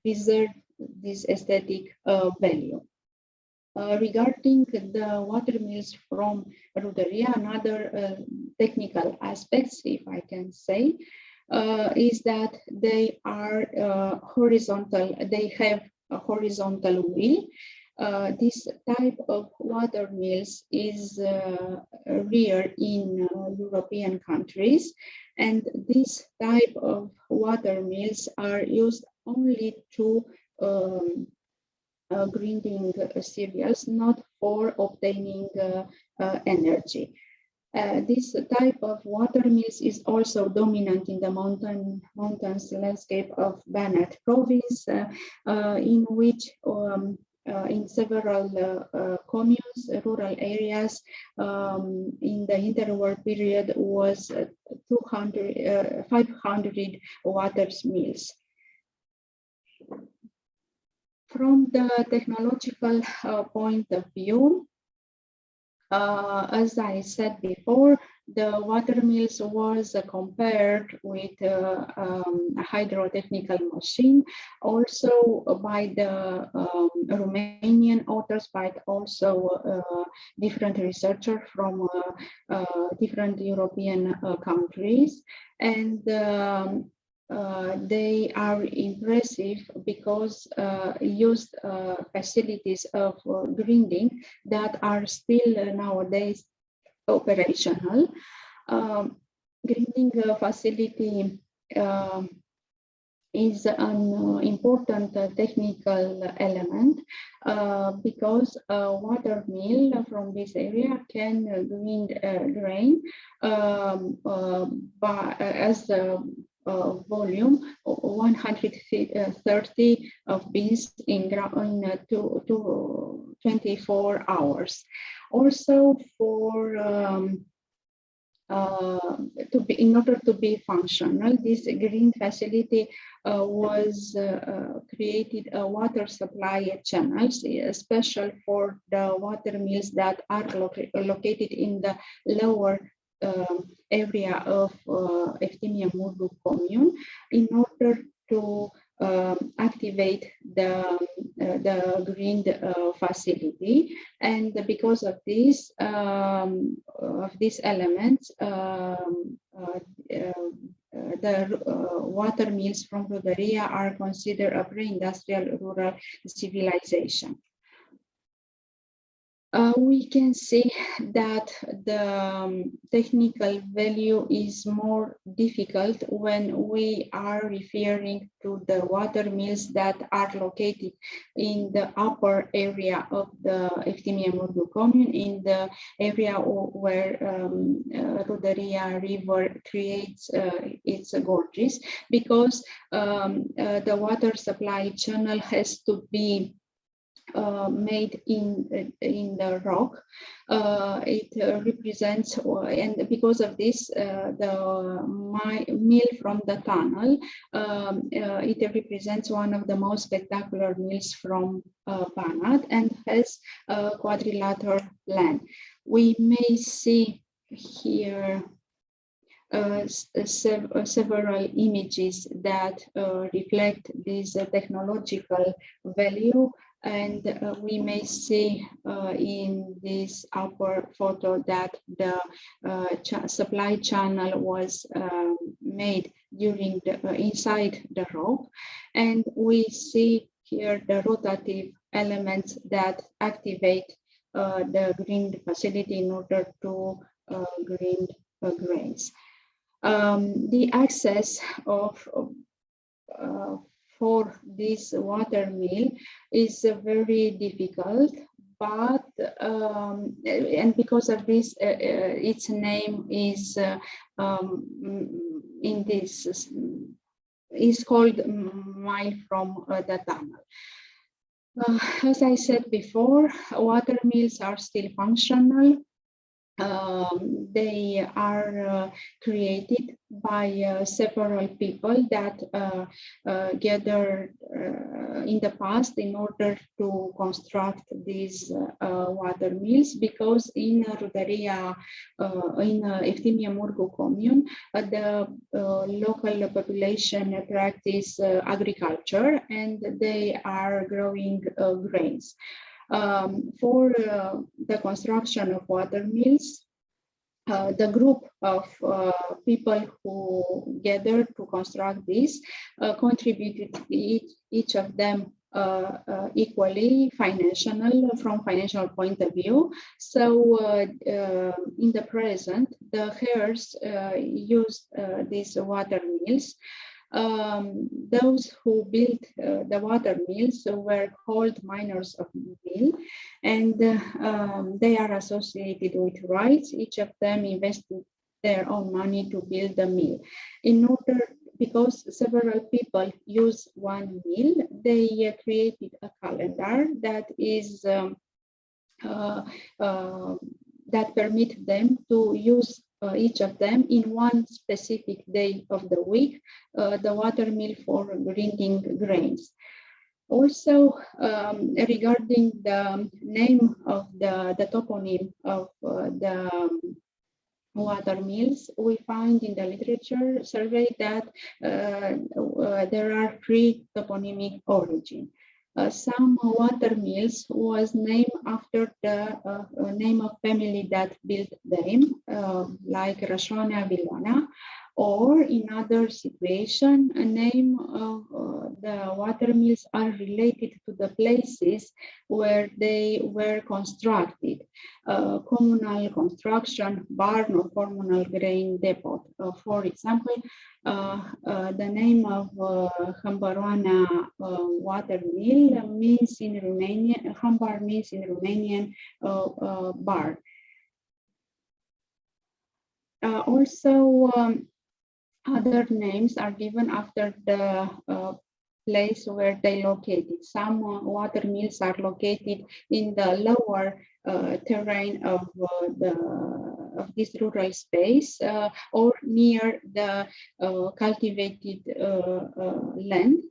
preserve this aesthetic value. Regarding the water mills from Ruderia, another technical aspects, if I can say, is that they are horizontal. They have a horizontal wheel. This type of water mills is rare in European countries, and this type of water mills are used only to grinding cereals, not for obtaining energy. This type of water mills is also dominant in the mountains landscape of Banat province, in which in several communes, rural areas, in the interwar period was 500 water mills. From the technological point of view, as I said before, the water mills was compared with a hydrotechnical machine, also by the Romanian authors, but also different researchers from different European countries. And they are impressive because used facilities of grinding that are still nowadays operational. grinding facility is an important technical element because a water mill from this area can grind grain as the volume 130 of beans in 24 hours. Also for in order to be functional, this green facility was created a water supply channels, special for the water mills that are located in the lower area of Eftimia-Murgu commune, in order to activate the green facility. And because of this, these elements, the water mills from Roderia are considered a pre-industrial rural civilization. We can see that the technical value is more difficult when we are referring to the water mills that are located in the upper area of the Eftimia-Murgu commune, in the area where Roderia River creates its gorges, because the water supply channel has to be made in the rock. It represents, and because of this, the mill from the tunnel, it represents one of the most spectacular mills from Banat, and has a quadrilateral plan. We may see here several images that reflect this technological value. And we may see in this upper photo that the supply channel was made during the inside the rock, and we see here the rotative elements that activate the grind facility in order to grind grains. The access for this water mill is very difficult, but and because of this, its name is in this is called mile from the tunnel. As I said before, water mills are still functional. They are created by several people that gathered in the past in order to construct these water mills, because in Roderia, in Eftimia-Murgu commune, the local population practice agriculture, and they are growing grains. For the construction of water mills, the group of people who gathered to construct this contributed each of them equally from financial point of view. So in the present, the heirs used these water mills. Those who built the water mills were called miners of mill, and they are associated with rights. Each of them invested their own money to build the mill. Because several people use one mill, they created a calendar that is that permit them to use each of them in one specific day of the week, the water mill for grinding grains. Also, regarding the name of the toponym of the water mills, we find in the literature survey that there are three toponymic origins. Some water mills was named after the name of family that built them, like Rașoanea, Viloana. or in other situation, a name of the water mills are related to the places where they were constructed. Communal construction, barn or communal grain depot. For example, the name of Hambaroana water mill means in Romanian, Hambar means in Romanian bar. Also, other names are given after the place where they located. Some water mills are located in the lower terrain of this rural space or near the cultivated land,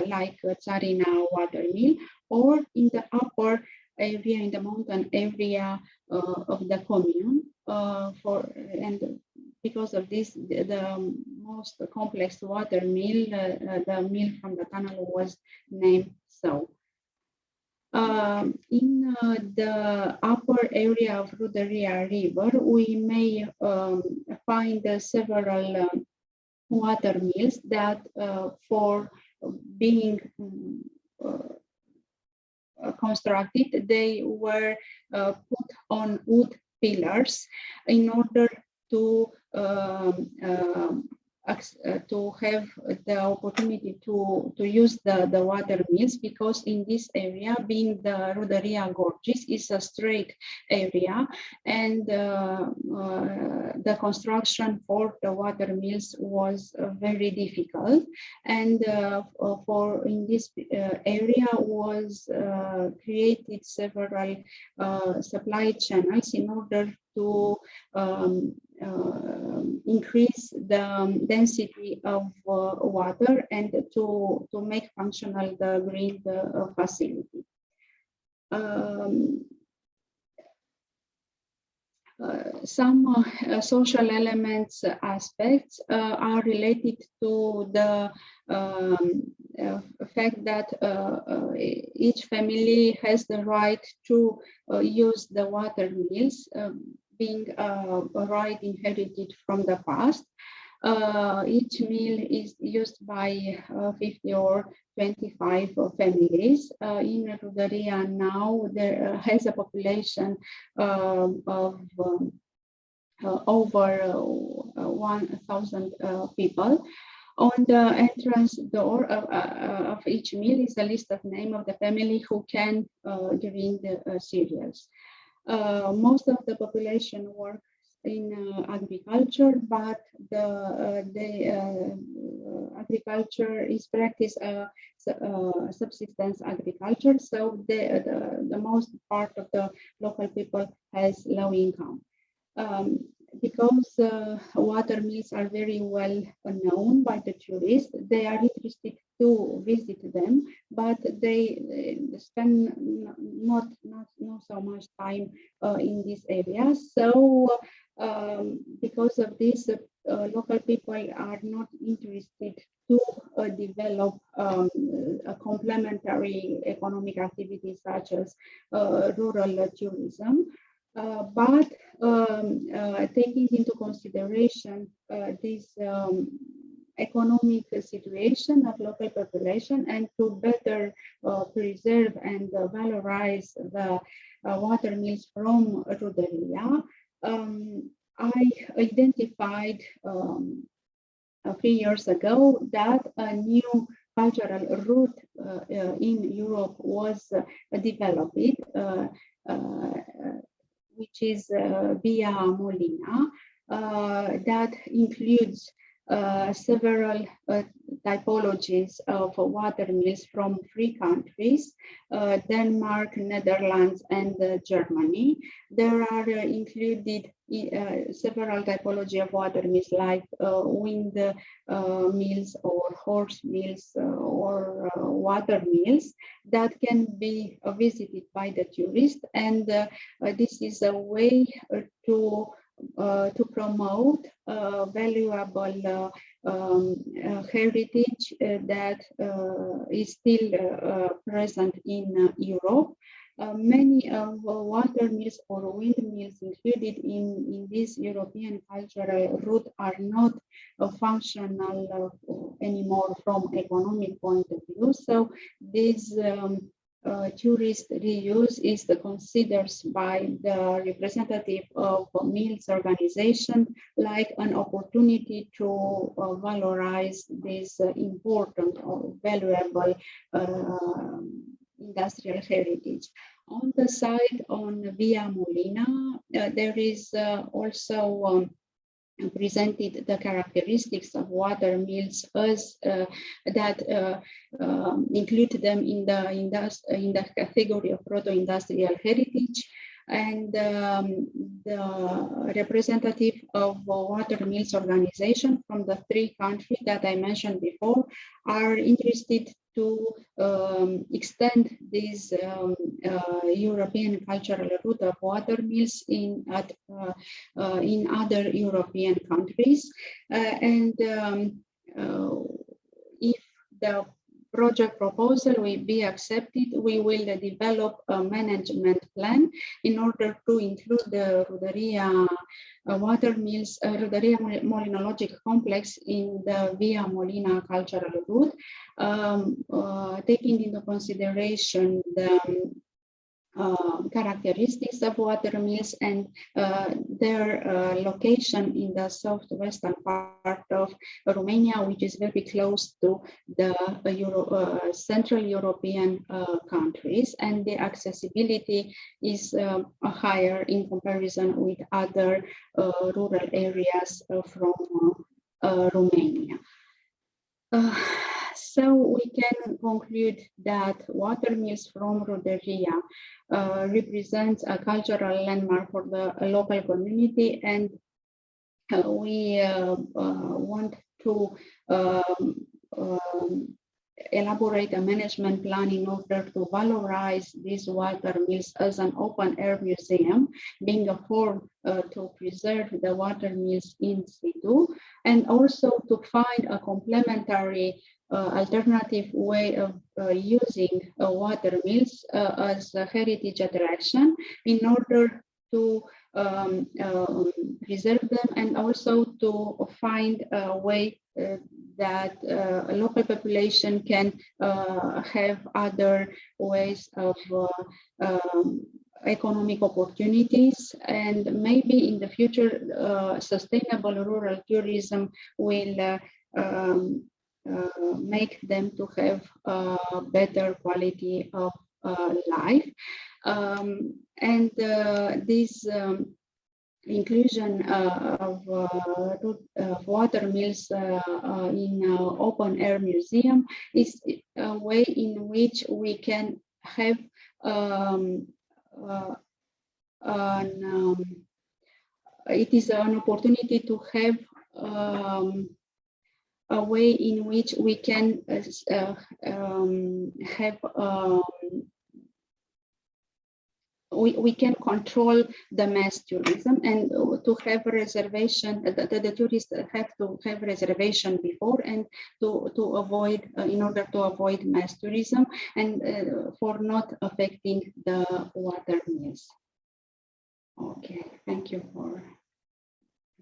like Tsarina water mill, or in the upper area, in the mountain area of the commune. And because of this, the most complex water mill, the mill from the tunnel, was named so. In the upper area of Rudaria River, we may find several water mills that for being constructed, they were put on wood pillars in order to have the opportunity to use the water mills, because in this area, being the Rudaria Gorges, is a straight area, and the construction for the water mills was very difficult. And for in this area was created several supply channels in order to increase the density of water and to make functional the grid facility. Some social elements aspects are related to the fact that each family has the right to use the water mills, being a right inherited from the past. Each mill is used by 50 or 25 families. In Rudaria now, there has a population of over 1,000 people. On the entrance door of each mill is a list of name of the family who can grind the cereals. Most of the population works in agriculture, but the agriculture is practiced subsistence agriculture, so the most part of the local people has low income. Because water mills are very well known by the tourists, they are interested to visit them, but they spend not so much time in this area. So because of this, local people are not interested to develop a complementary economic activities such as rural tourism. But taking into consideration this economic situation of local population, and to better preserve and valorize the water mills from Rudaria, I identified a few years ago that a new cultural route in Europe was developed, which is Via Molina, that includes several typologies of water mills from 3 countries, Denmark, Netherlands, and Germany. There are included several typology of water mills like wind mills or horse mills or water mills that can be visited by the tourist, and this is a way to promote valuable heritage that is still present in Europe. Many of water mills or windmills included in this European cultural route are not functional anymore from economic point of view. So this tourist reuse is considered by the representative of mills organization like an opportunity to valorize this important or valuable industrial heritage. On the side on Via Molina, there is also presented the characteristics of water mills as that include them in the category of proto-industrial heritage. And the representative of water mills organization from the 3 countries that I mentioned before are interested to extend this European cultural route of water mills in other European countries. If the project proposal will be accepted, we will develop a management plan in order to include the Ruderia water mills, Ruderia Molinologic complex in the Via Molina cultural route, taking into consideration the characteristics of water mills and their location in the southwestern part of Romania, which is very close to the Central European countries, and the accessibility is higher in comparison with other rural areas from Romania. So we can conclude that water mills from Ruderia represents a cultural landmark for the local community, and we want to elaborate a management plan in order to valorize these water mills as an open-air museum, being a form to preserve the water mills in situ, and also to find a complementary alternative way of using water mills as a heritage attraction in order to preserve them, and also to find a way that a local population can have other ways of economic opportunities, and maybe in the future sustainable rural tourism will make them to have better quality of life. And this inclusion of water mills in open air museum is a way in which we can have it is an opportunity to have a way in which we can have we can control the mass tourism, and to have a reservation, the tourists have to have reservation before, and to avoid, in order to avoid mass tourism, and for not affecting the water mills. Okay, thank you for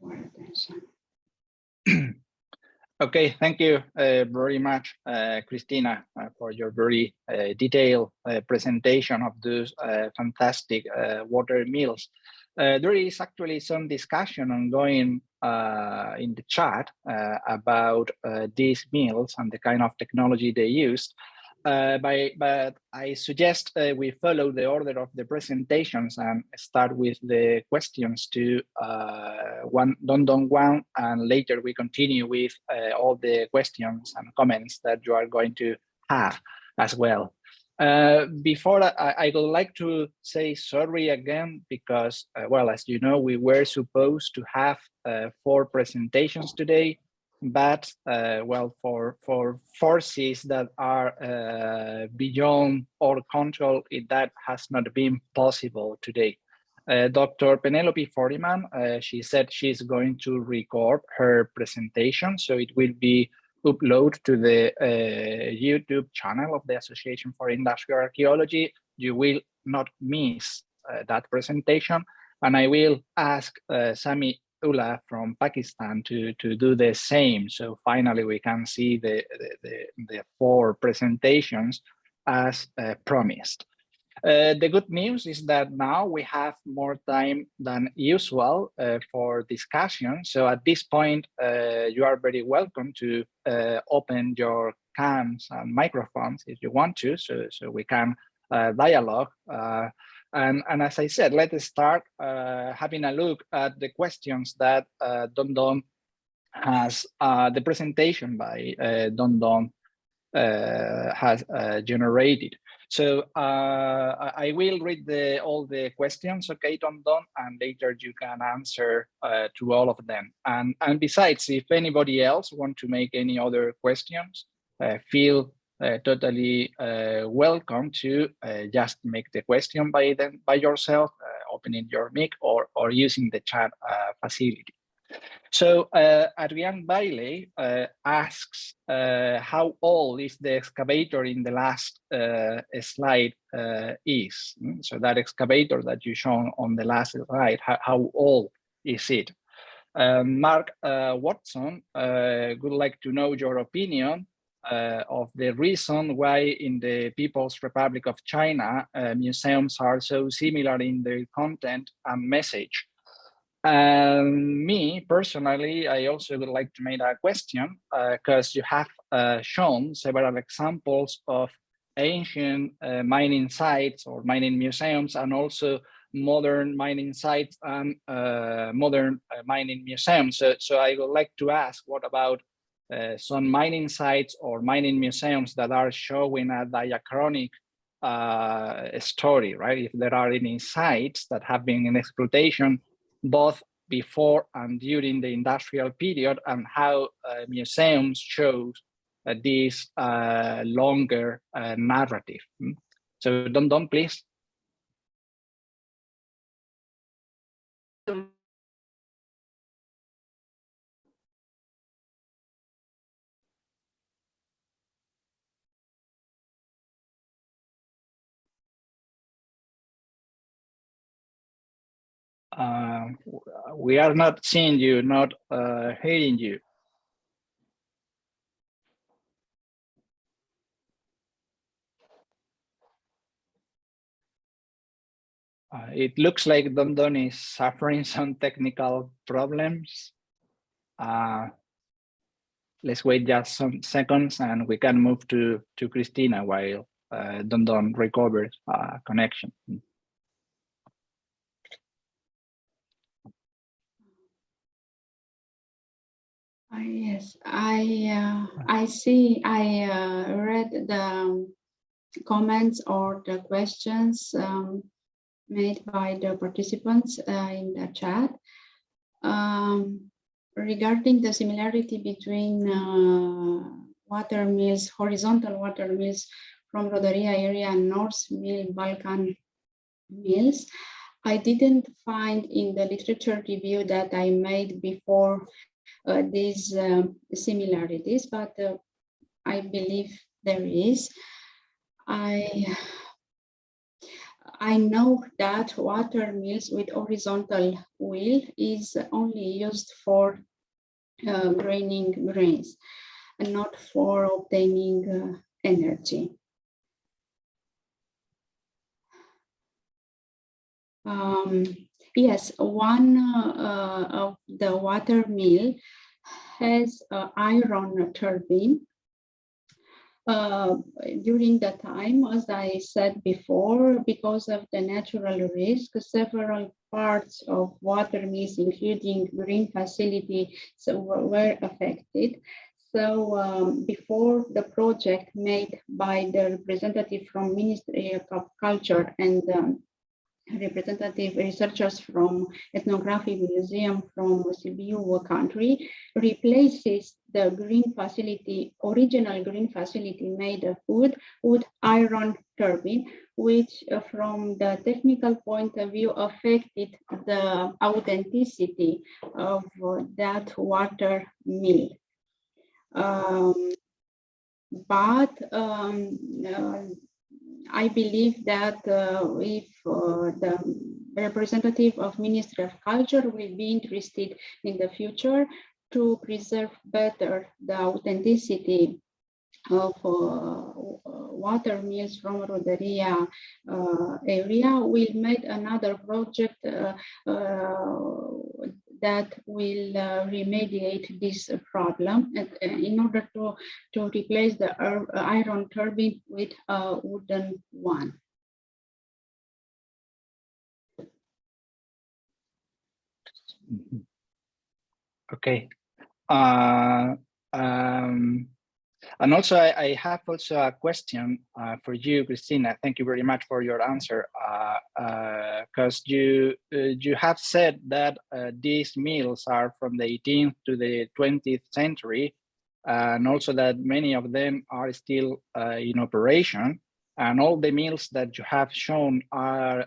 your attention. Okay, thank you very much, Christina, for your very detailed presentation of those fantastic water mills. There is actually some discussion ongoing in the chat about these mills and the kind of technology they used. But I suggest we follow the order of the presentations and start with the questions to one, and later we continue with all the questions and comments that you are going to have as well. Before I would like to say sorry again, because, well, as you know, we were supposed to have 4 presentations today, but well, for forces that are beyond our control, that has not been possible today. Dr. Penelope Fordyman, she said she's going to record her presentation, so it will be uploaded to the YouTube channel of the Association for Industrial Archaeology. You will not miss that presentation. And I will ask Sami Ullah from Pakistan to do the same. So finally, we can see the 4 presentations as promised. The good news is that now we have more time than usual for discussion. So at this point, you are very welcome to open your cams and microphones if you want to, so we can dialogue. And as I said, let us start having a look at the questions that Don Don has, the presentation by Don Don has generated. So I will read all the questions, okay, Don Don, and later you can answer to all of them. And besides, if anybody else want to make any other questions, feel totally welcome to just make the question by yourself, opening your mic or using the chat facility. So Adrian Bailey asks how old is the excavator in the last slide is. So that excavator that you shown on the last slide, how old is it? Mark Watson would like to know your opinion of the reason why in the People's Republic of China, museums are so similar in their content and message. Me personally, I also would like to make a question because you have shown several examples of ancient mining sites or mining museums, and also modern mining sites and modern mining museums. So I would like to ask, what about some mining sites or mining museums that are showing a diachronic story, right? If there are any sites that have been in exploitation both before and during the industrial period, and how museums show this longer narrative. So Don, please. We are not seeing you, not hearing you. It looks like Don is suffering some technical problems. Let's wait just some seconds and we can move to Christina while Don recovers connection. Yes, I see. I read the comments or the questions made by the participants in the chat regarding the similarity between water mills, horizontal water mills from Rodaria area and North Mill Balkan mills. I didn't find in the literature review that I made before these similarities, but I believe there is. I know that water mills with horizontal wheel is only used for graining grains and not for obtaining energy. Yes, one of the water mill has an iron turbine. During the time, as I said before, because of the natural risk, several parts of water mills, including green facility, were affected. So before the project made by the representative from Ministry of Culture and representative researchers from Ethnographic Museum from Sibiu country replaces the green facility, original green facility made of wood with iron turbine, which from the technical point of view affected the authenticity of that water mill. I believe that if the representative of Ministry of Culture will be interested in the future to preserve better the authenticity of water mills from Roderia area, will make another project that will remediate this problem in order to replace the iron turbine with a wooden one. Okay. And also, I have also a question for you, Christina. Thank you very much for your answer. Because you have said that these mills are from the 18th to the 20th century, and also that many of them are still in operation. And all the mills that you have shown are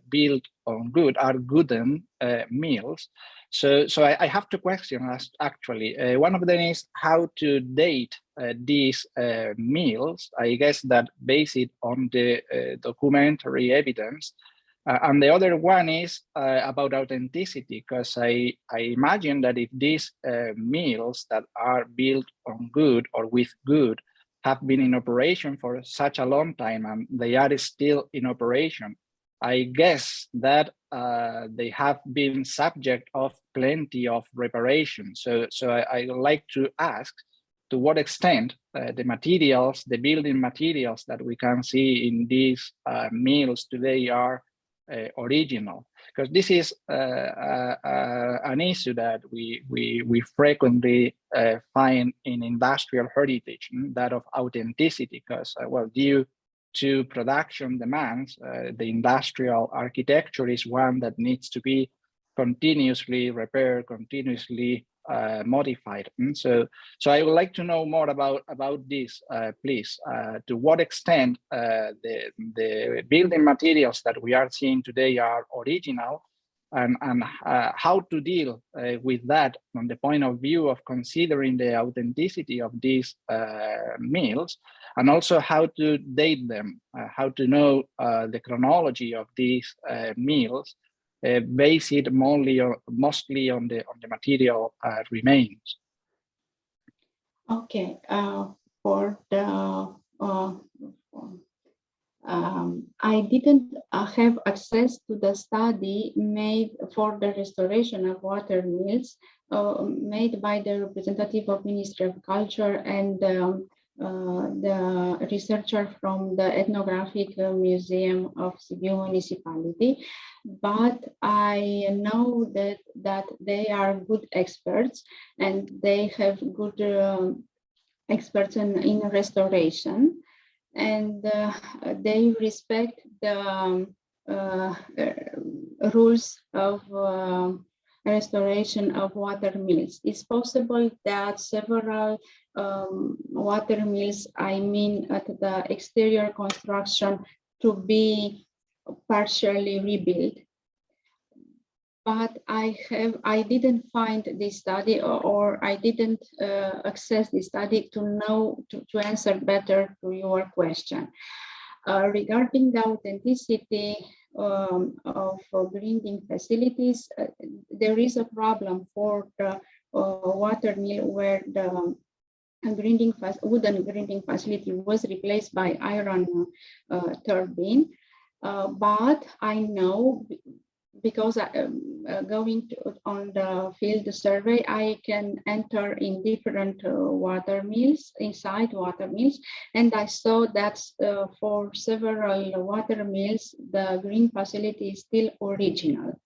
built on wooden mills. So I have two questions actually. One of them is how to date these mills. I guess that based on the documentary evidence. And the other one is about authenticity, because I imagine that if these mills that are built on wood or with wood have been in operation for such a long time and they are still in operation, I guess that they have been subject of plenty of reparation. So I would like to ask to what extent the materials, the building materials that we can see in these mills today are original, because this is an issue that we frequently find in industrial heritage, that of authenticity, because well, due to production demands, the industrial architecture is one that needs to be continuously repaired, continuously modified. And so I would like to know more about this, please. To what extent the building materials that we are seeing today are original, and how to deal with that from the point of view of considering the authenticity of these mills, and also how to date them, how to know the chronology of these mills, based mostly on the material remains. Okay, for the I didn't have access to the study made for the restoration of water mills made by the representative of Ministry of Culture and the researcher from the Ethnographic Museum of Sibiu Municipality, but I know that they are good experts and they have good experts in restoration, and they respect the rules of restoration of water mills. It's possible that several water mills, I mean at the exterior construction, to be partially rebuilt. But I didn't find this study, or I didn't access the study to know, to answer better to your question. Regarding the authenticity of grinding facilities, there is a problem for the water mill where the wooden grinding facility was replaced by iron turbine. But I know, because going on the field survey, I can enter in different water mills, inside water mills, and I saw that for several water mills, the green facility is still original.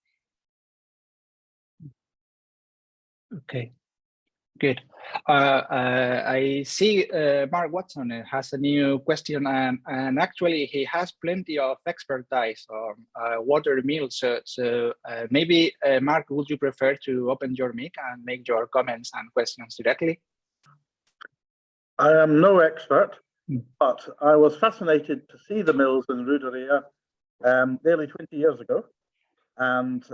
Okay, good. I see Mark Watson has a new question, and actually he has plenty of expertise on water mills. So maybe Mark, would you prefer to open your mic and make your comments and questions directly? I am no expert, but I was fascinated to see the mills in Ruderia nearly 20 years ago, and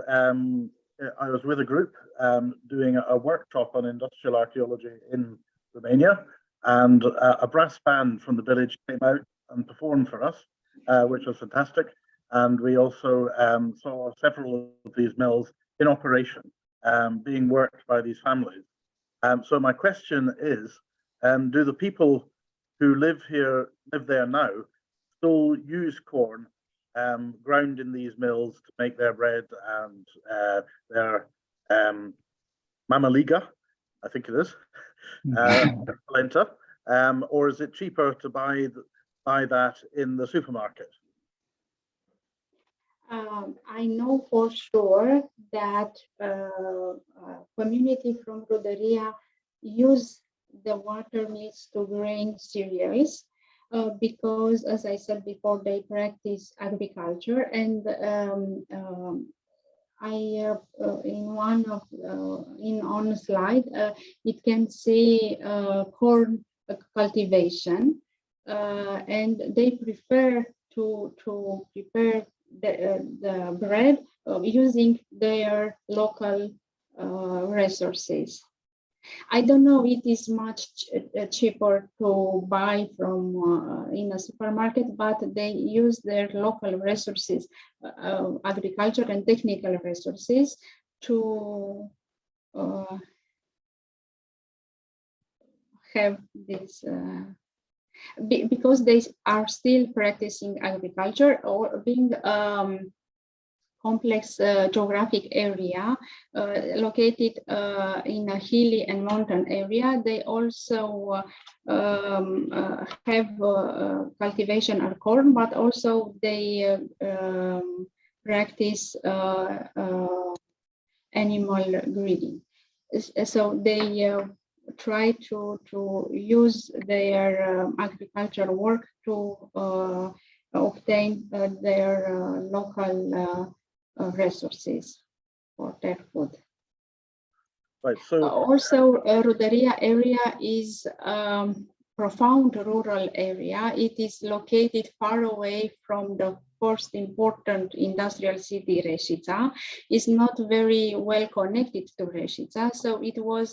I was with a group doing a workshop on industrial archaeology in Romania, and a brass band from the village came out and performed for us, which was fantastic. And we also saw several of these mills in operation, being worked by these families. So my question is, do the people who live there now, still use corn ground in these mills to make their bread and their mamaliga, I think it is, polenta, or is it cheaper to buy that in the supermarket? I know for sure that community from Roderia use the water mills to grain cereals because, as I said before, they practice agriculture. And on a slide, it can see corn cultivation, and they prefer to prepare the bread using their local resources. I don't know, it is much cheaper to buy from in a supermarket, but they use their local resources, agriculture and technical resources, to have this because they are still practicing agriculture or being complex geographic area located in a hilly and mountain area. They also have cultivation of corn, but also they practice animal breeding. So they try to use their agricultural work to obtain their local resources for their food. Right. So also, Roderia area is profound rural area. It is located far away from the first important industrial city, Reșița. Is not very well connected to Reșița, so it will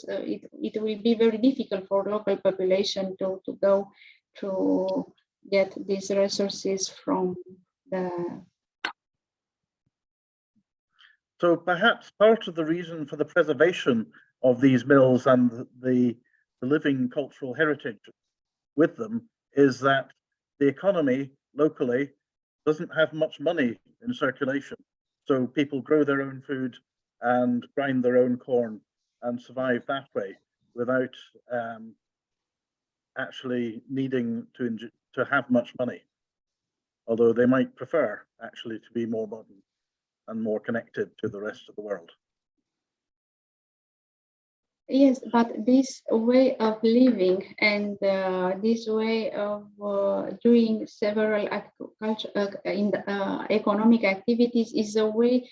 be very difficult for local population to go to get these resources from the. So perhaps part of the reason for the preservation of these mills and the living cultural heritage with them is that the economy locally doesn't have much money in circulation. So people grow their own food and grind their own corn and survive that way without actually needing to have much money. Although they might prefer actually to be more modern and more connected to the rest of the world. Yes, but this way of living and this way of doing several economic activities is a way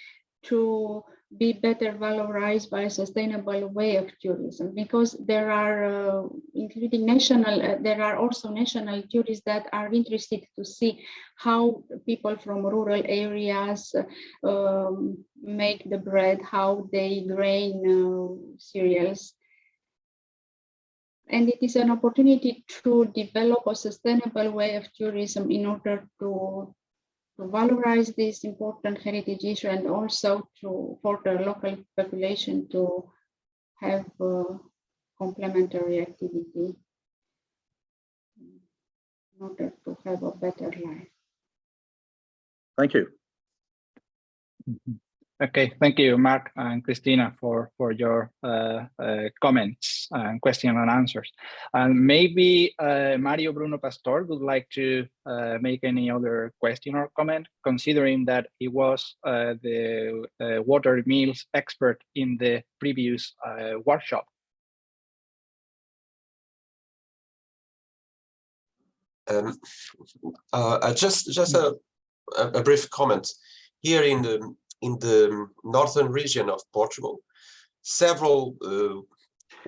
to be better valorized by a sustainable way of tourism, because there are, including national, there are also national tourists that are interested to see how people from rural areas make the bread, how they grain cereals. And it is an opportunity to develop a sustainable way of tourism in order to valorize this important heritage issue, and also for the local population to have complementary activity in order to have a better life. Thank you. Okay, thank you, Mark and Christina, for your comments and question and answers. And maybe Mario Bruno Pastor would like to make any other question or comment, considering that he was the water mills expert in the previous workshop. Just a brief comment. Here in the northern region of Portugal, several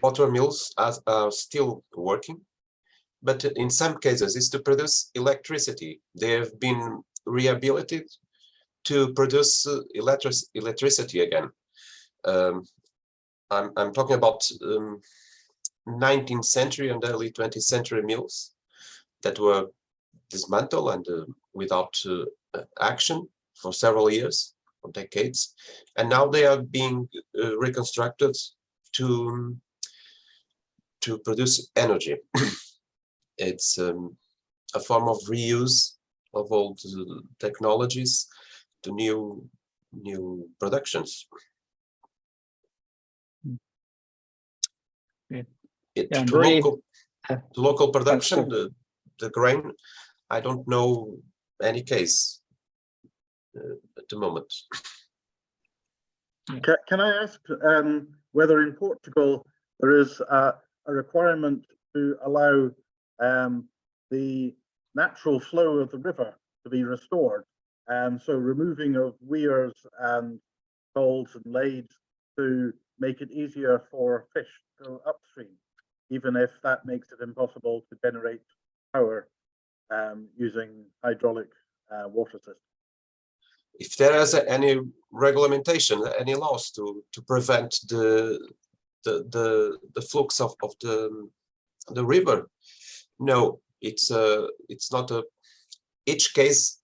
water mills are still working, but in some cases it's to produce electricity. They have been rehabilitated to produce electricity again. I'm talking about 19th century and early 20th century mills that were dismantled and without action for several years or decades, and now they are being reconstructed to produce energy. It's a form of reuse of old technologies to new productions. Yeah, To local that's production, cool. the grain, I don't know any case at the moment. Can I ask whether in Portugal there is a requirement to allow the natural flow of the river to be restored? So removing of weirs and colds and lades to make it easier for fish to go upstream, even if that makes it impossible to generate power using hydraulic water systems. If there is any regulation, any laws to prevent the flux of the river, no, it's not a. Each case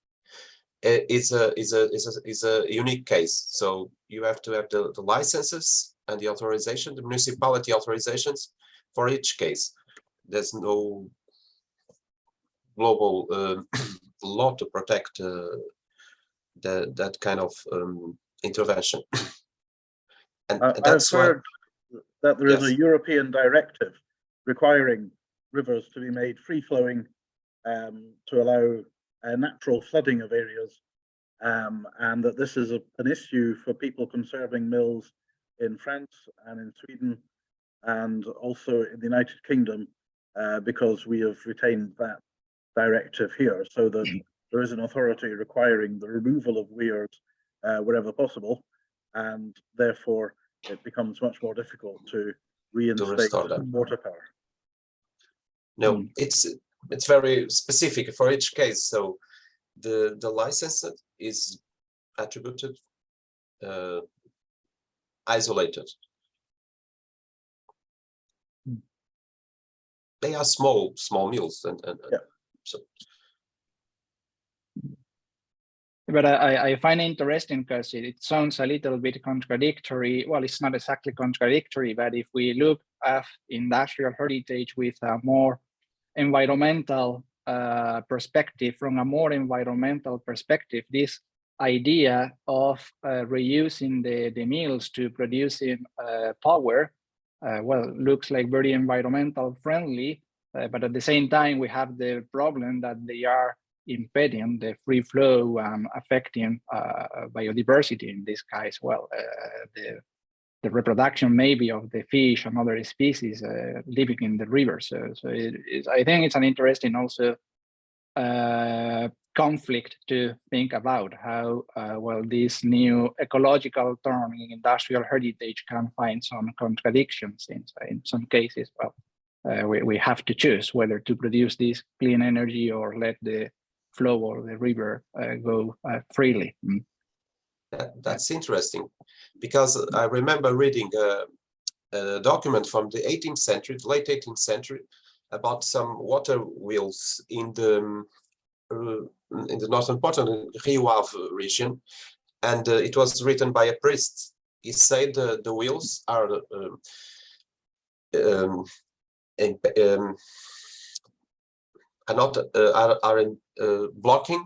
is a unique case. So you have to have the licenses and the authorization, the municipality authorizations for each case. There's no global law to protect that kind of intervention. And that's I've heard that there is yes. a European directive requiring rivers to be made free-flowing to allow natural flooding of areas, and that this is an issue for people conserving mills in France and in Sweden and also in the United Kingdom, because we have retained that directive here, so that there is an authority requiring the removal of weirs wherever possible, and therefore it becomes much more difficult to reinstate water power. No, it's very specific for each case. So the license is attributed isolated. They are small mills and yeah. So. But I find it interesting because it sounds a little bit contradictory. Well, it's not exactly contradictory, but if we look at industrial heritage with a more environmental perspective, from a more environmental perspective, this idea of reusing the mills to producing power, well, looks like very environmental friendly, but at the same time, we have the problem that they are impeding the free flow and affecting biodiversity in this case. Well, the reproduction maybe of the fish and other species living in the river. So I think it's an interesting also conflict to think about how well this new ecological term in industrial heritage can find some contradictions in some cases. Well, we have to choose whether to produce this clean energy or let the flow of the river go freely. That's interesting, because I remember reading a document from the 18th century, the late 18th century, about some water wheels in the northern part of the Rio Ave region, and it was written by a priest. He said the wheels are blocking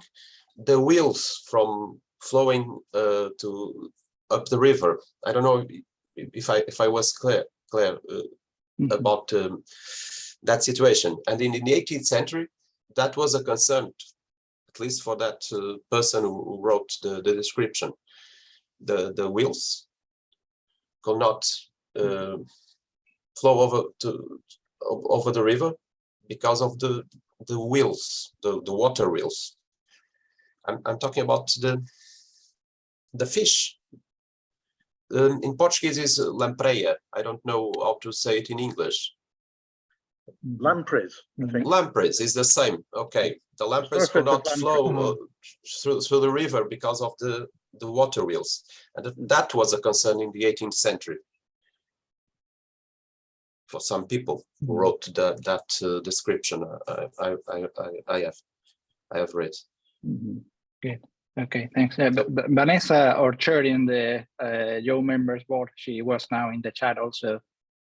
the wheels from flowing up the river. I don't know if I was clear about that situation. And in the 18th century, that was a concern, at least for that person who wrote the description. The wheels could not flow over the river because of the wheels, the water wheels. I'm talking about the fish. In Portuguese is lampreia. I don't know how to say it in English. Lampreys, I think. Lampreys is the same. Okay, the lampreys could not flow through the river because of the water wheels, and that was a concern in the 18th century for some people who wrote that description. I have. I have read. Good. Okay, thanks. Vanessa, our chair in the Yo members board, she was now in the chat also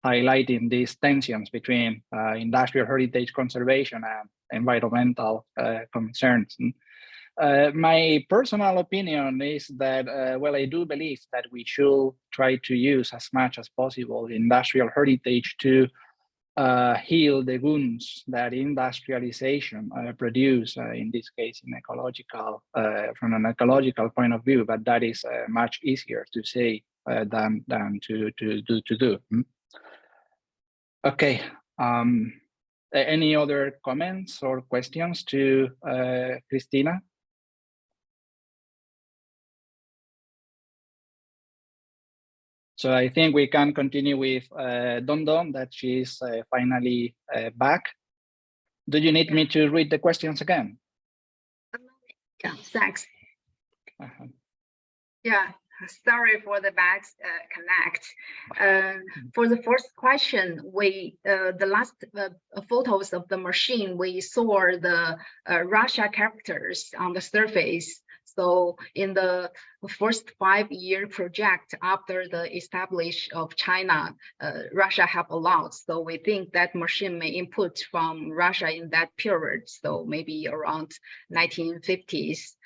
highlighting these tensions between industrial heritage conservation and environmental concerns. My personal opinion is that, well, I do believe that we should try to use as much as possible industrial heritage to heal the wounds that industrialization produce, in this case, in ecological, from an ecological point of view, but that is much easier to say than to do. Okay. Any other comments or questions to Christina? So I think we can continue with Dondon, that she's finally back. Do you need me to read the questions again? Yeah, thanks. Yeah, sorry for the bad connect. For the first question, the last photos of the machine, we saw the Russia characters on the surface. So in the first 5-year project after the establishment of China, Russia have a lot. So we think that machine may input from Russia in that period. So maybe around 1950s.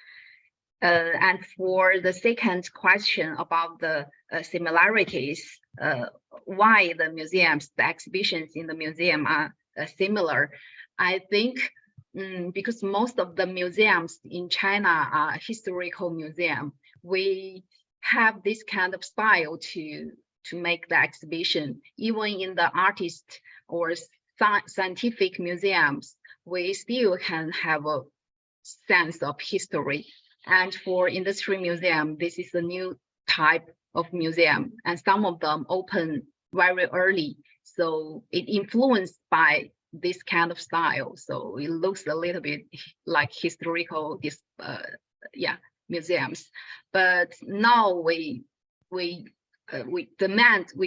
And for the second question about the similarities, why the museums, the exhibitions in the museum are similar, I think because most of the museums in China are historical museum. We have this kind of style to make the exhibition. Even in the artist or scientific museums, we still can have a sense of history. And for industry museum, this is a new type of museum, and some of them open very early. So it influenced by this kind of style. So it looks a little bit like historical museums. But now we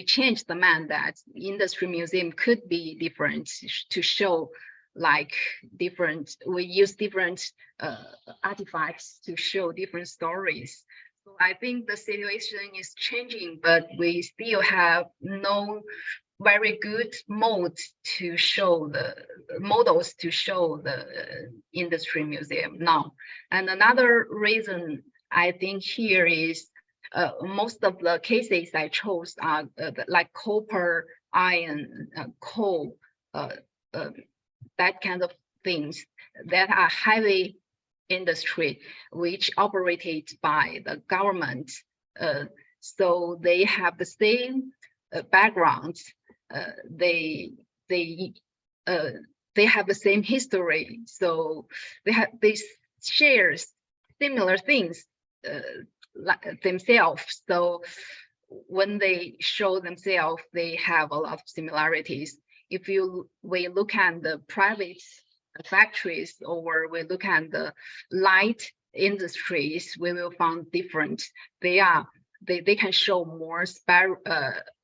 change the mandate. Industry museum could be different to show like different, we use different artifacts to show different stories. So I think the situation is changing, but we still have no very good models to show the industry museum now. And another reason I think here is most of the cases I chose are like copper, iron, coal, that kind of things that are heavy industry, which operated by the government. So they have the same backgrounds. They have the same history. So they share similar things like themselves. So when they show themselves, they have a lot of similarities. If we look at the private factories or we look at the light industries, we will find different. They can show more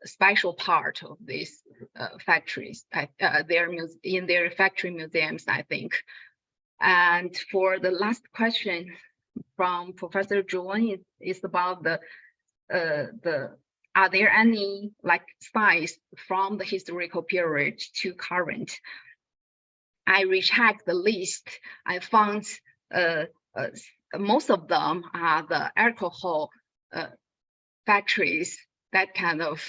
special part of these factories in their factory museums, I think. And for the last question from Professor Zhuan is about the are there any like sites from the historical period to current? I rechecked the list. I found most of them are the alcohol factories, that kind of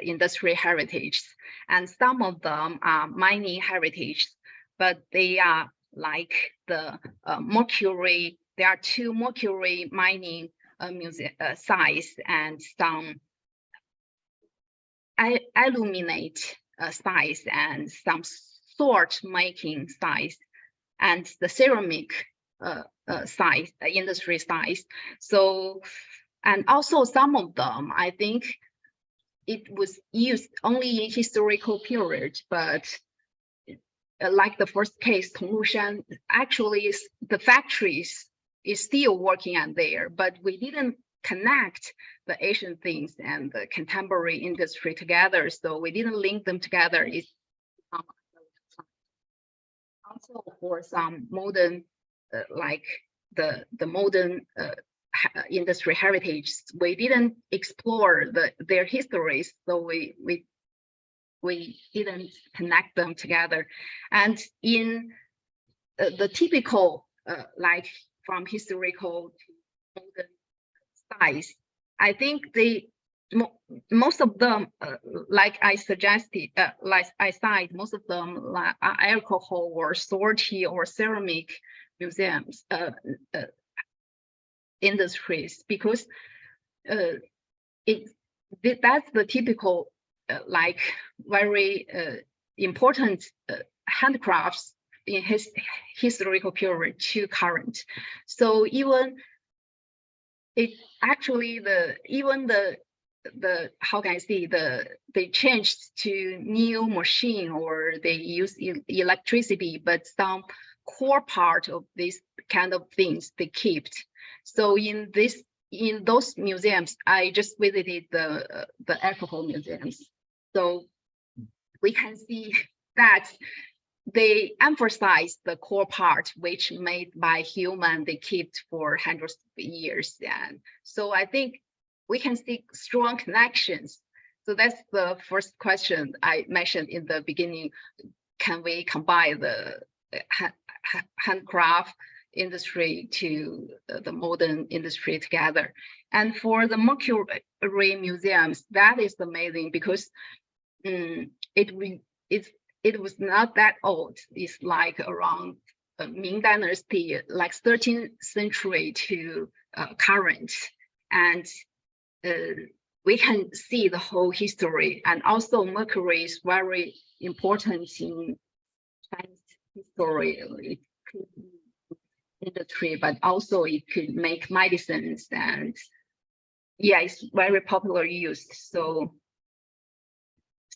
industry heritage, and some of them are mining heritage, but they are like the mercury. There are 2 mercury mining sites and some aluminate sites and some salt making sites and the ceramic sites, industry sites. So, and also some of them, I think it was used only in historical period, but like the first case, Tonglushan, actually the factories is still working on there, but we didn't connect the Asian things and the contemporary industry together, so we didn't link them together. It's also for some modern like the modern industry heritage. We didn't explore their histories, so we didn't connect them together. And in the typical like from historical to modern size, I think most of them, like I suggested, like I said, most of them are alcohol or salty or ceramic museums, industries, because that's the typical like very important handcrafts in his historical period to current. So even it actually the how can I say, they changed to new machine or they use electricity, but some core part of this kind of things they kept. So in those museums, I just visited the alcohol museums. So we can see that they emphasize the core part, which made by human, they kept for hundreds of years. And so I think we can see strong connections. So that's the first question I mentioned in the beginning. Can we combine the handcraft industry to the modern industry together? And for the Mercury museums, that is amazing because it was not that old. It's like around Ming Dynasty, like 13th century to current. And we can see the whole history. And also Mercury is very important in Chinese history. It could be industry, but also it could make medicines, and yeah, it's very popular used. So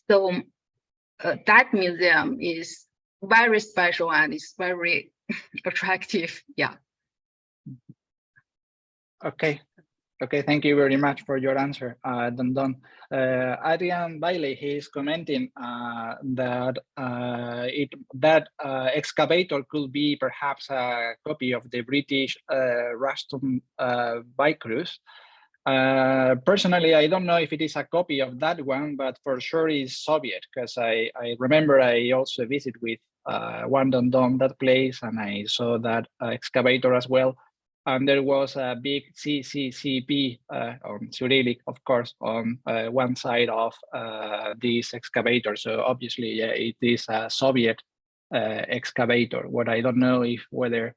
that museum is very special and it's very attractive. Yeah. Okay. Okay, thank you very much for your answer, Don Don. Adrian Bailey, he is commenting that that excavator could be perhaps a copy of the British Rustum Bicruise. Personally, I don't know if it is a copy of that one, but for sure it's Soviet, because I remember I also visited with one Don Don that place, and I saw that excavator as well. And there was a big CCCP on Cyrillic, of course, on one side of this excavator. So obviously, yeah, it is a Soviet excavator. What I don't know if whether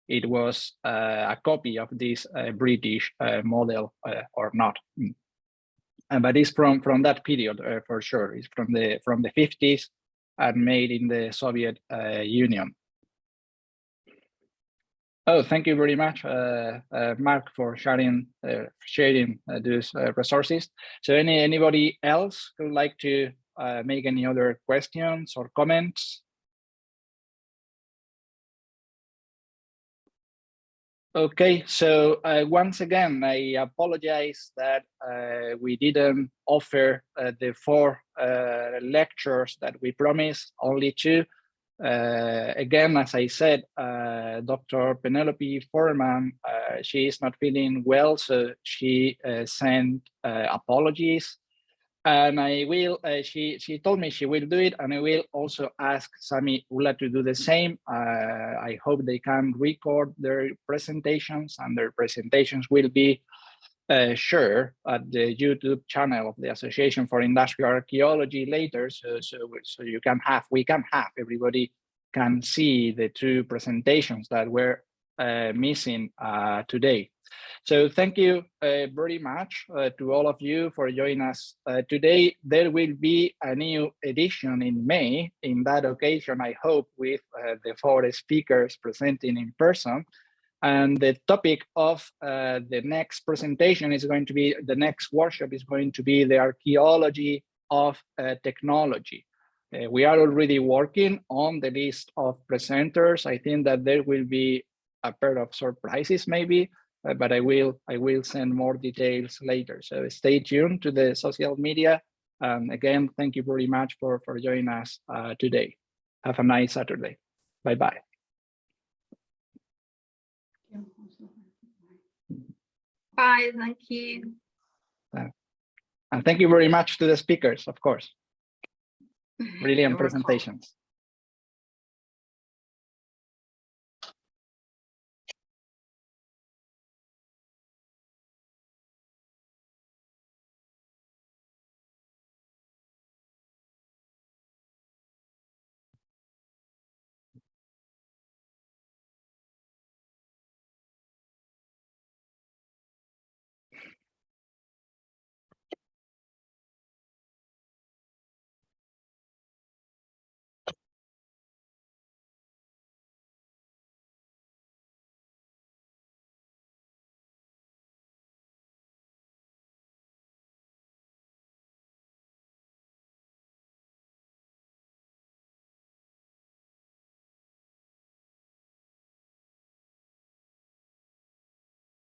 it was a copy of this British model or not. But it's from that period for sure. It's from the 50s and made in the Soviet Union. Oh, thank you very much, Mark, for sharing these resources. So anybody else would like to make any other questions or comments? Okay, so once again, I apologize that we didn't offer the 4 lectures that we promised, only 2. Again, as I said, Dr. Penelope Foreman, she is not feeling well, so she sent apologies. And I will, she told me she will do it, and I will also ask Sami Ula to do the same. I hope they can record their presentations, and their presentations will be shared at the YouTube channel of the Association for Industrial Archaeology later. So you can have, everybody can see the 2 presentations that were missing today. So thank you very much to all of you for joining us today. There will be a new edition in May. In that occasion, I hope with the 4 speakers presenting in person. And the topic of the next presentation is going to be, the next workshop is going to be the archaeology of technology. We are already working on the list of presenters. I think that there will be a pair of surprises maybe, but I will send more details later. So stay tuned to the social media. Again, thank you very much for joining us today. Have a nice Saturday. Bye-bye. Bye. Thank you. And thank you very much to the speakers, of course. Brilliant You're welcome. presentations.